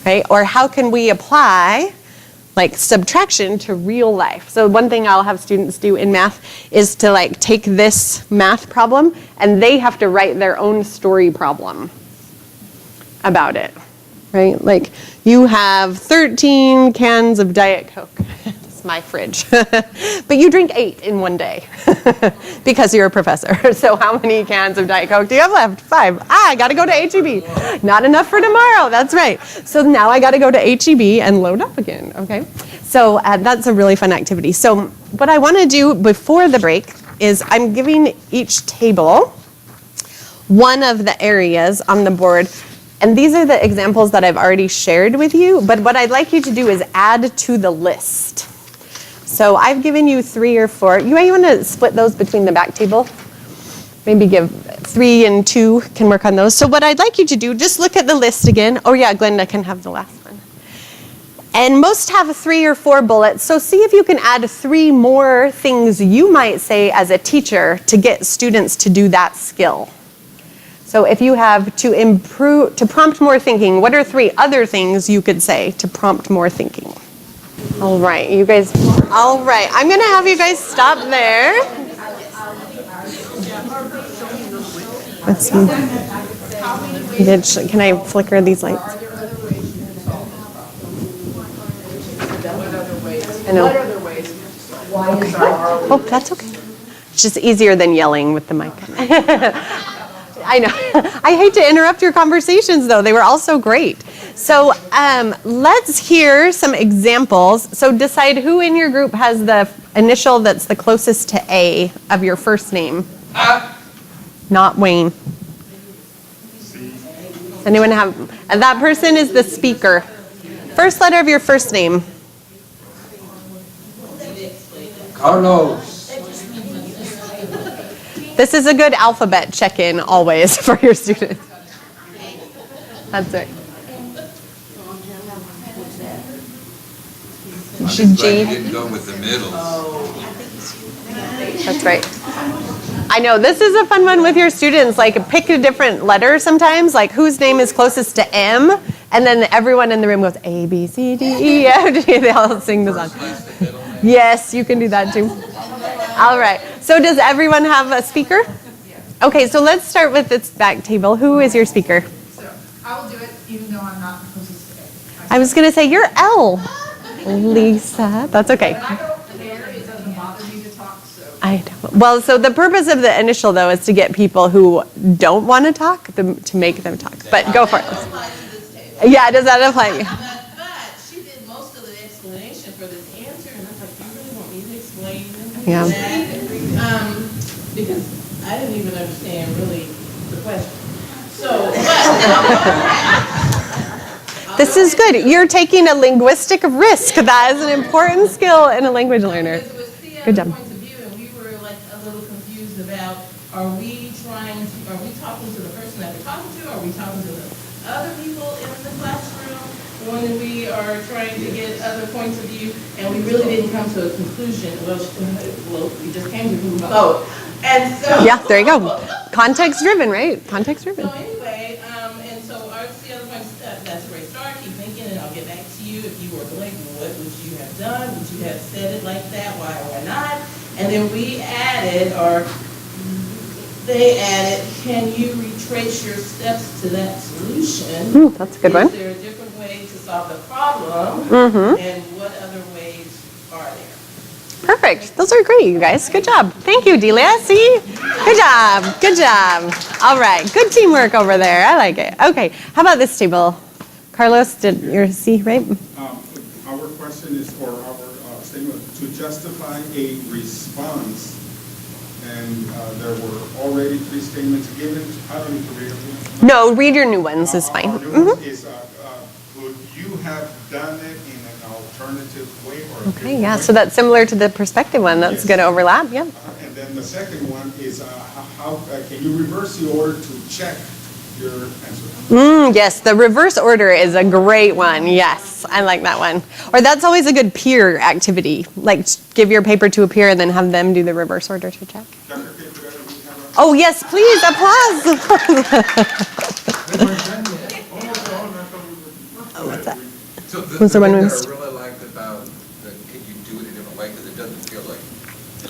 Right? Or how can we apply subtraction to real life? So one thing I'll have students do in math is to take this math problem and they have to write their own story problem about it. Right? Like you have 13 cans of Diet Coke. It's my fridge. But you drink 8 in one day because you're a professor. So how many cans of Diet Coke do you have left? 5. I got to go to H-E-B. Not enough for tomorrow. That's right. So now I got to go to H-E-B and load up again. Okay. So that's a really fun activity. So what I want to do before the break is I'm giving each table one of the areas on the board. And these are the examples that I've already shared with you, but what I'd like you to do is add to the list. So I've given you 3 or 4. You might want to split those between the back table. Maybe give 3 and 2 can work on those. So what I'd like you to do, just look at the list again. Oh yeah, Glenda can have the last one. And most have 3 or 4 bullets, so see if you can add 3 more things you might say as a teacher to get students to do that skill. So if you have to prompt more thinking, what are 3 other things you could say to prompt more thinking? All right, you guys, all right. I'm gonna have you guys stop there. Let's see. Can I flicker these lights? I know. Okay. Oh, that's okay. It's just easier than yelling with the mic. I know. I hate to interrupt your conversations, though. They were all so great. So let's hear some examples. So decide who in your group has the initial that's the closest to A of your first name. Not Wayne. Does anyone have? And that person is the speaker. First letter of your first name. Carlos. This is a good alphabet check-in always for your students. That's right. I'm glad you didn't go with the middle. That's right. I know, this is a fun one with your students. Like, pick a different letter sometimes, like whose name is closest to M, and then everyone in the room goes A, B, C, D, E, F, G. They all sing the song. Yes, you can do that too. All right. So does everyone have a speaker? Okay, so let's start with this back table. Who is your speaker? So I will do it even though I'm not the closest to A. I was going to say, you're L. Lisa. That's okay. I don't care, it doesn't bother me to talk, so. I don't. Well, so the purpose of the initial, though, is to get people who don't want to talk, to make them talk. But go for it. Yeah, does that apply? But she did most of the explanation for this answer, and I was like, you really want me to explain Yeah. that? Because I didn't even understand really the question. So, This is good. You're taking a linguistic risk. That is an important skill in a language learner. Good job. points of view, and we were like a little confused about, are we talking to the person that we're talking to? Are we talking to the other people in the classroom when we are trying to get other points of view? And we really didn't come to a conclusion. Well, we just came to both. And so. Yeah, there you go. Context driven, right? Context driven. So anyway, and so our the other points, that's a great start. Keep thinking, and I'll get back to you. If you were blank, what would you have done? Would you have said it like that? Why or why not? And then we added, or they added, can you retrace your steps to that solution? That's a good one. Is there a different way to solve the problem? Mm-hmm. And what other ways are there? Perfect. Those are great, you guys. Good job. Thank you, Delia. See? Good job. Good job. All right. Good teamwork over there. I like it. Okay. How about this table? Carlos, did you see, right? Our question is, or our statement, to justify a response, and there were already 3 statements given. I don't need to read them. No, read your new ones is fine. Our new one is, could you have done it in an alternative way or a Okay, different yeah, way? so that's similar to the perspective one. That's Yes. going to overlap, yeah. And then the second one is, how can you reverse the order to check your answer? Yes, the reverse order is a great one. Yes, I like that one. Or that's always a good peer activity. Like give your paper to a peer and then have them do the reverse order to check. Oh, yes, please, applause. What's that? So the Was there one thing we that missed? I really liked about the, can you do it a different way, because it doesn't feel like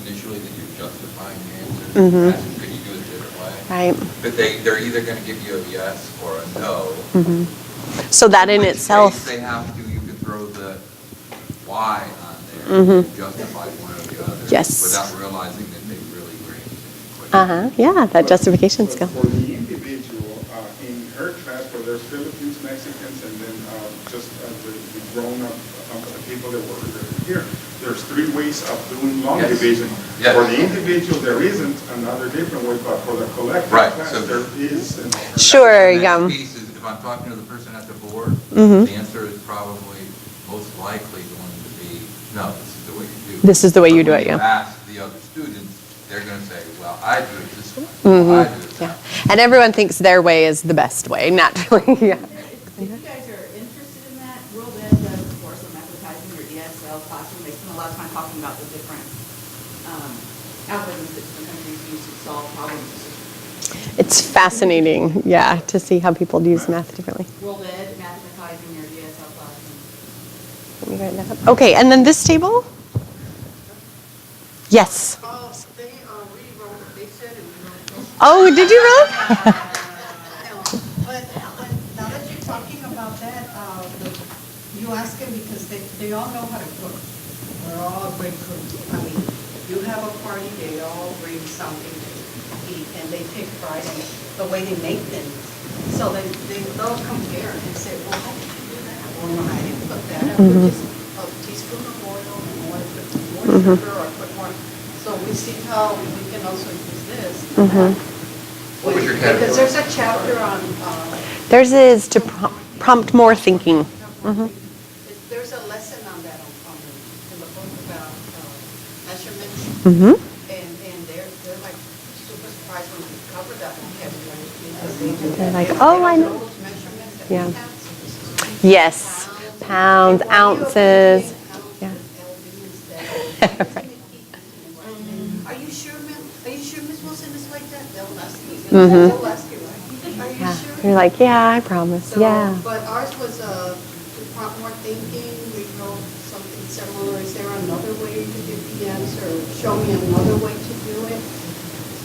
initially that you're justifying the answer. Asking, could you do it a different way? Right. But they're either going to give you a yes or a no. So that in which itself, case they have to, you can throw the why on there, and justify one or the other. Yes. Without realizing that they really were answering the question. yeah, that justification skill. For the individual, in her class, where there's Philippines, Mexicans, and then just the grown-up people that were here, there's 3 ways of doing long Yes. division. Yes. For the individual, there isn't another different way, but for the collective Right, class, so- there is an alternative. Sure, The yeah. next piece is, if I'm talking to the person at the board, the answer is probably most likely going to be, no, this is the way you do it. This is the way you But do when it, yeah. you ask the other students, they're going to say, well, I do it this way, I do it that way. And everyone thinks their way is the best way, naturally, yeah. If you guys are interested in that, World Ed does a course on advertising your ESL classroom. They spend a lot of time talking about the different algorithms that different countries use to solve problems. It's fascinating, yeah, to see how people use math differently. World Ed, mathematizing your ESL classroom. Let me write that up. Okay, and then this table? Yes. Oh, did you really? But now that you're talking about that, you ask them because they all know how to cook. They're all great cooks. I mean, you have a party, they all bring something to eat, and they take pride in the way they make things. So they'll compare and say, well, how did you do that? Well, no, I didn't put that. I put just a teaspoon of oil, and I want to put more sugar or put more. So we see how we can also use this. What was your Because category? there's a chapter on, Theirs is to prompt more thinking. there's a lesson on that in the book about measurements. And they're like super surprised when we cover that vocabulary. Because they do They're that. like, They oh, don't I know. those measurements that Yeah. we have. So this is Yes, pounds, ounces. Yeah. Are you sure, ma'am? Are you sure Ms. Wilson is like that? They'll ask you. They'll ask you, right? Are you Yeah. sure? You're like, yeah, I promise. So, Yeah. But ours was to prompt more thinking. We wrote something similar. Is there another way to give the answer? Show me another way to do it.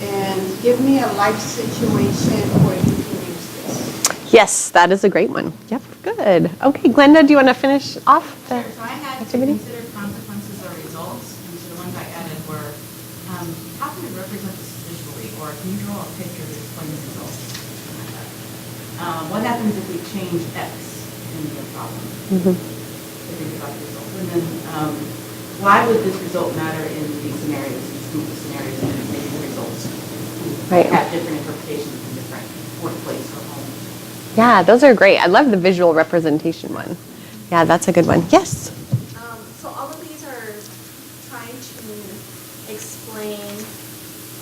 And give me a life situation where you can use this. Yes, that is a great one. Yep, good. Okay, Glenda, do you want to finish off the So I had to activity? consider consequences or results, and so the ones I added were, how can we represent this visually, or can you draw a picture to explain the results? What happens if we change X in the problem? To think about the results. And then, why would this result matter in these scenarios, these group of scenarios, and maybe the results Right. have different interpretations in different workplace or homes? Yeah, those are great. I love the visual representation one. Yeah, that's a good one. Yes. So all of these are trying to explain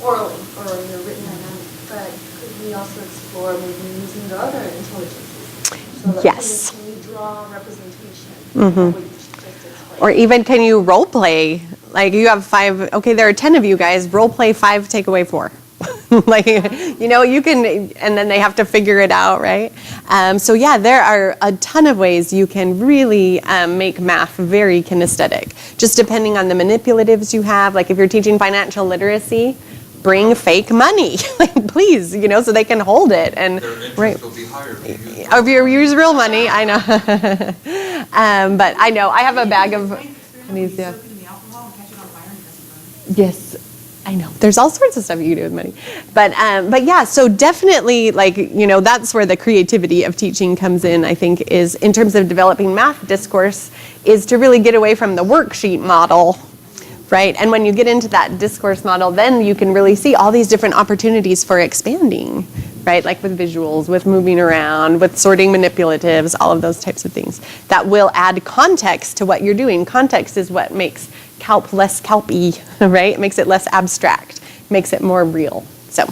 orally or in a written dynamic, but could we also explore maybe using the other intelligences? So that Yes. Can we draw representation? What we just explained? Or even can you role play? Like you have 5, okay, there are 10 of you guys, role play 5, take away 4. Like, you know, you can, and then they have to figure it out, right? So yeah, there are a ton of ways you can really make math very kinesthetic, just depending on the manipulatives you have. Like if you're teaching financial literacy, bring fake money, like please, you know, so they can hold it. And Their interest right. will be higher if you use If you use real money, I know. But I know, I have a bag of these, yeah. Soak it in the alcohol and catch it on fire and Yes, I know. There's all sorts of stuff you can do with money. But yeah, so definitely, like, you know, that's where the creativity of teaching comes in, I think, is in terms of developing math discourse, is to really get away from the worksheet model, right? And when you get into that discourse model, then you can really see all these different opportunities for expanding, right? Like with visuals, with moving around, with sorting manipulatives, all of those types of things that will add context to what you're doing. Context is what makes Calp less Calpy, right? It makes it less abstract, makes it more real. So,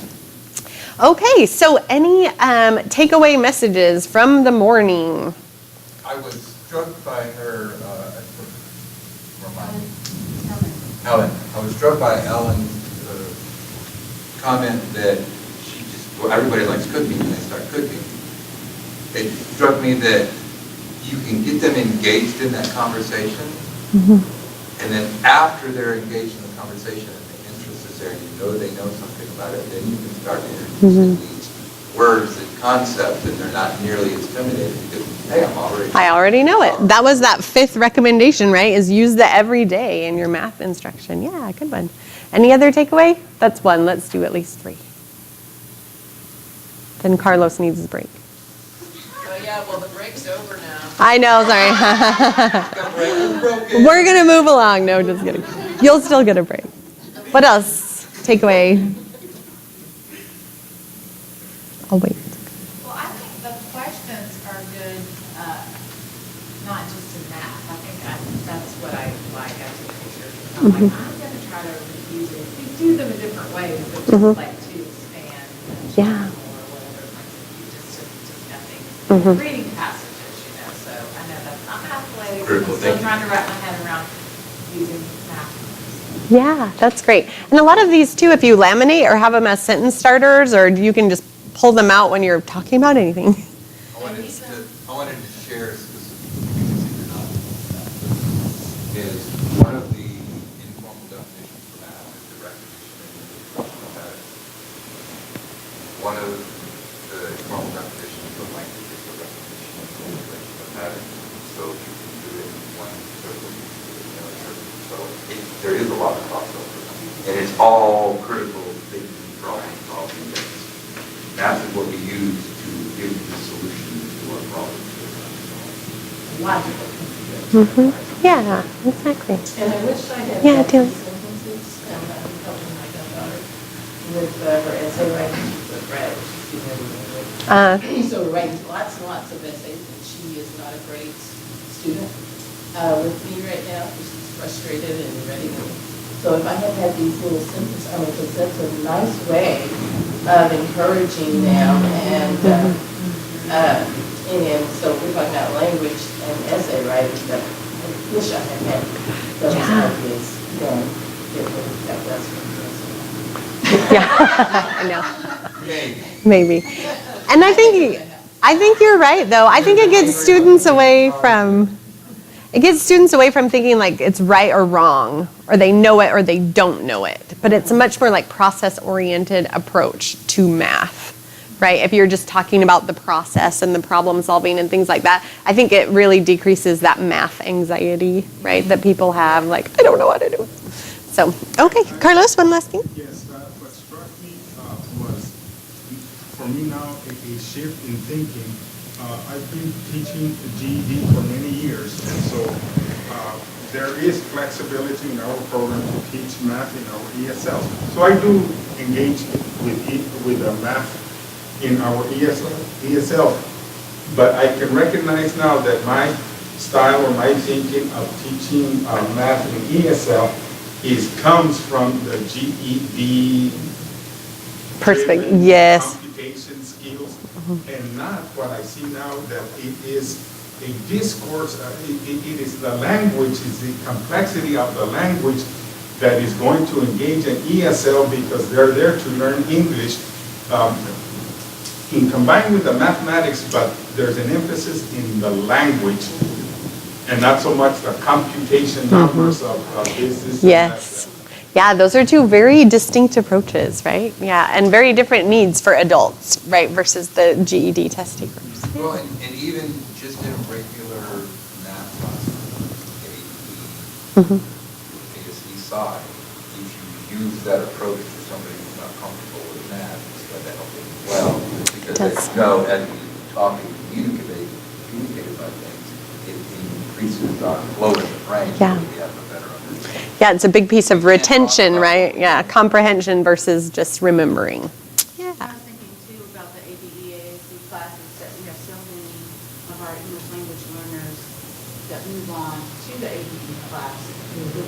okay, so any takeaway messages from the morning? I was struck by her, Ellen. I was struck by Ellen's comment that she just, well, everybody likes cooking when they start cooking. It struck me that you can get them engaged in that conversation, and then after they're engaged in the conversation and the interest is there, and you know they know something about it, then you can start introducing these words and concepts, and they're not nearly as intimidated because, hey, I already know it. That was that 5th recommendation, right? Is use the everyday in your math instruction. Yeah, good one. Any other takeaway? That's one. Let's do at least 3. Then Carlos needs his break. Oh, yeah, well, the break's over now. I know, sorry. We're going to move along. No, just kidding. You'll still get a break. What else? Takeaway. I'll wait. Well, I think the questions are good, not just in math. I think that's what I like as a teacher. I'm like, I'm going to try to use it. We do them a different way, but just like to expand. Yeah. Or whatever. Like you just nothing. Reading passages, you know. So I know that's not math related. I'm still trying to wrap my head around using math. Yeah, that's great. And a lot of these too, if you laminate or have them as sentence starters, or you can just pull them out when you're talking about anything. I wanted to share specifically, is one of the informal definitions for math is the recognition and integration of patterns. One of the informal definitions of language is the recognition and integration of patterns. So you can do it in one circle, you can do it in another circle. So there is a lot of crossover. And it's all critical thinking, drawing, solving things. Math is what we use to give the solution to our problems. Logical. Yeah, exactly. And I wish I had Yeah, some Tim. sentences, and I'm helping my granddaughter with her essay writing. She's a grad, she's with. So we're writing lots and lots of essays, and she is not a great student with me right now, because she's frustrated and ready. So if I had had these little sentences, because that's a nice way of encouraging them, and so we're talking about language and essay writing, but I wish I had had those ideas then. It would have less from Yeah, I know. Maybe. And I think you're right, though. I think it gets students away from thinking like it's right or wrong, or they know it or they don't know it. But it's a much more like process-oriented approach to math, right? If you're just talking about the process and the problem solving and things like that, I think it really decreases that math anxiety, right, that people have, like, I don't know what to do. So, okay, Carlos, one last thing. Yes, what struck me was, for me now, a shift in thinking. I've been teaching GED for many years, and so there is flexibility in our program to teach math in our ESL. So I do engage with math in our ESL, but I can recognize now that my style or my thinking of teaching math in ESL comes from the GED perspective. Yes. Computation skills, and not what I see now that it is a discourse. It is the language, is the complexity of the language that is going to engage an ESL because they're there to learn English. In combined with the mathematics, but there's an emphasis in the language and not so much the computation numbers of business. Yes. Yeah, those are two very distinct approaches, right? Yeah, and very different needs for adults, right, versus the GED test takers. Well, and even just in a regular math class, ASE side, if you use that approach for somebody who's not comfortable with math, it's going to help them as well. Because as you know, as you talk and communicate about things, it increases our flow in the brain. Yeah. So we have a better understanding. Yeah, it's a big piece of retention, right? Yeah, comprehension versus just remembering. Yeah. I was thinking too about the ABEAC classes that we have so many of our English language learners that move on to the ABE class.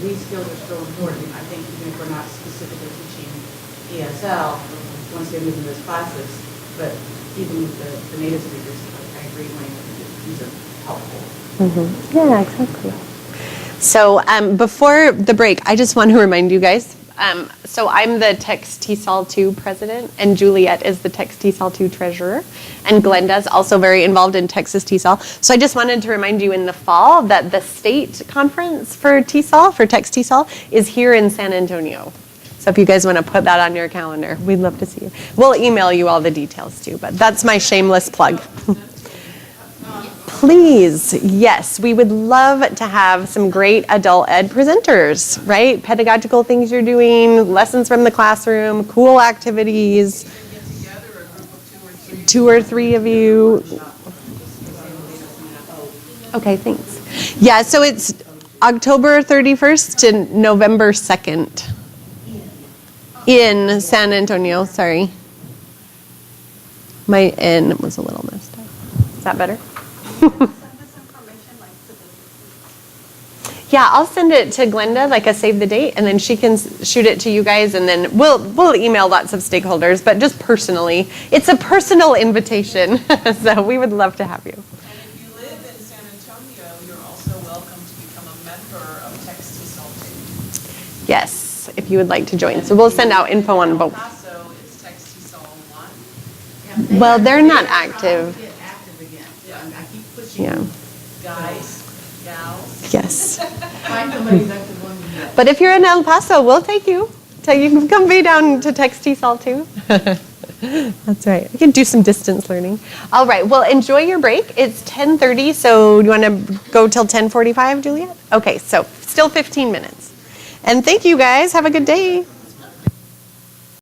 These skills are so important. I think even if we're not specifically teaching ESL, once they move into those classes, but even with the native speakers, I agree, Wayne, these are helpful. Mm-hmm. Yeah, exactly. So before the break, I just want to remind you guys, so I'm the Text TESOL 2 president, and Juliet is the Text TESOL 2 treasurer, and Glenda's also very involved in Texas TESOL. So I just wanted to remind you in the fall that the state conference for TESOL, for Text TESOL, is here in San Antonio. So if you guys want to put that on your calendar, we'd love to see you. We'll email you all the details too, but that's my shameless plug. Please, yes, we would love to have some great adult ed presenters, right? Pedagogical things you're doing, lessons from the classroom, cool activities. Two or three of you. Okay, thanks. Yeah, so it's October 31st to November 2nd in San Antonio, sorry. My N was a little messed up. Is that better? Yeah, I'll send it to Glenda, like a save the date, and then she can shoot it to you guys, and then we'll email lots of stakeholders, but just personally. It's a personal invitation, so we would love to have you. And if you live in San Antonio, you're also welcome to become a member of Text TESOL 2. Yes, if you would like to join. So we'll send out info on both. Also, it's Text TESOL 1. Well, they're not active. Get active again. I keep pushing Yeah. Guys, gals. Yes. Find somebody that's the one you But if you're in El Paso, we'll take you. So you can come be down to Text TESOL too. That's right. You can do some distance learning. All right. Well, enjoy your break. It's 10:30, so do you want to go till 10:45, Juliet? Okay, so still 15 minutes. And thank you guys. Have a good day.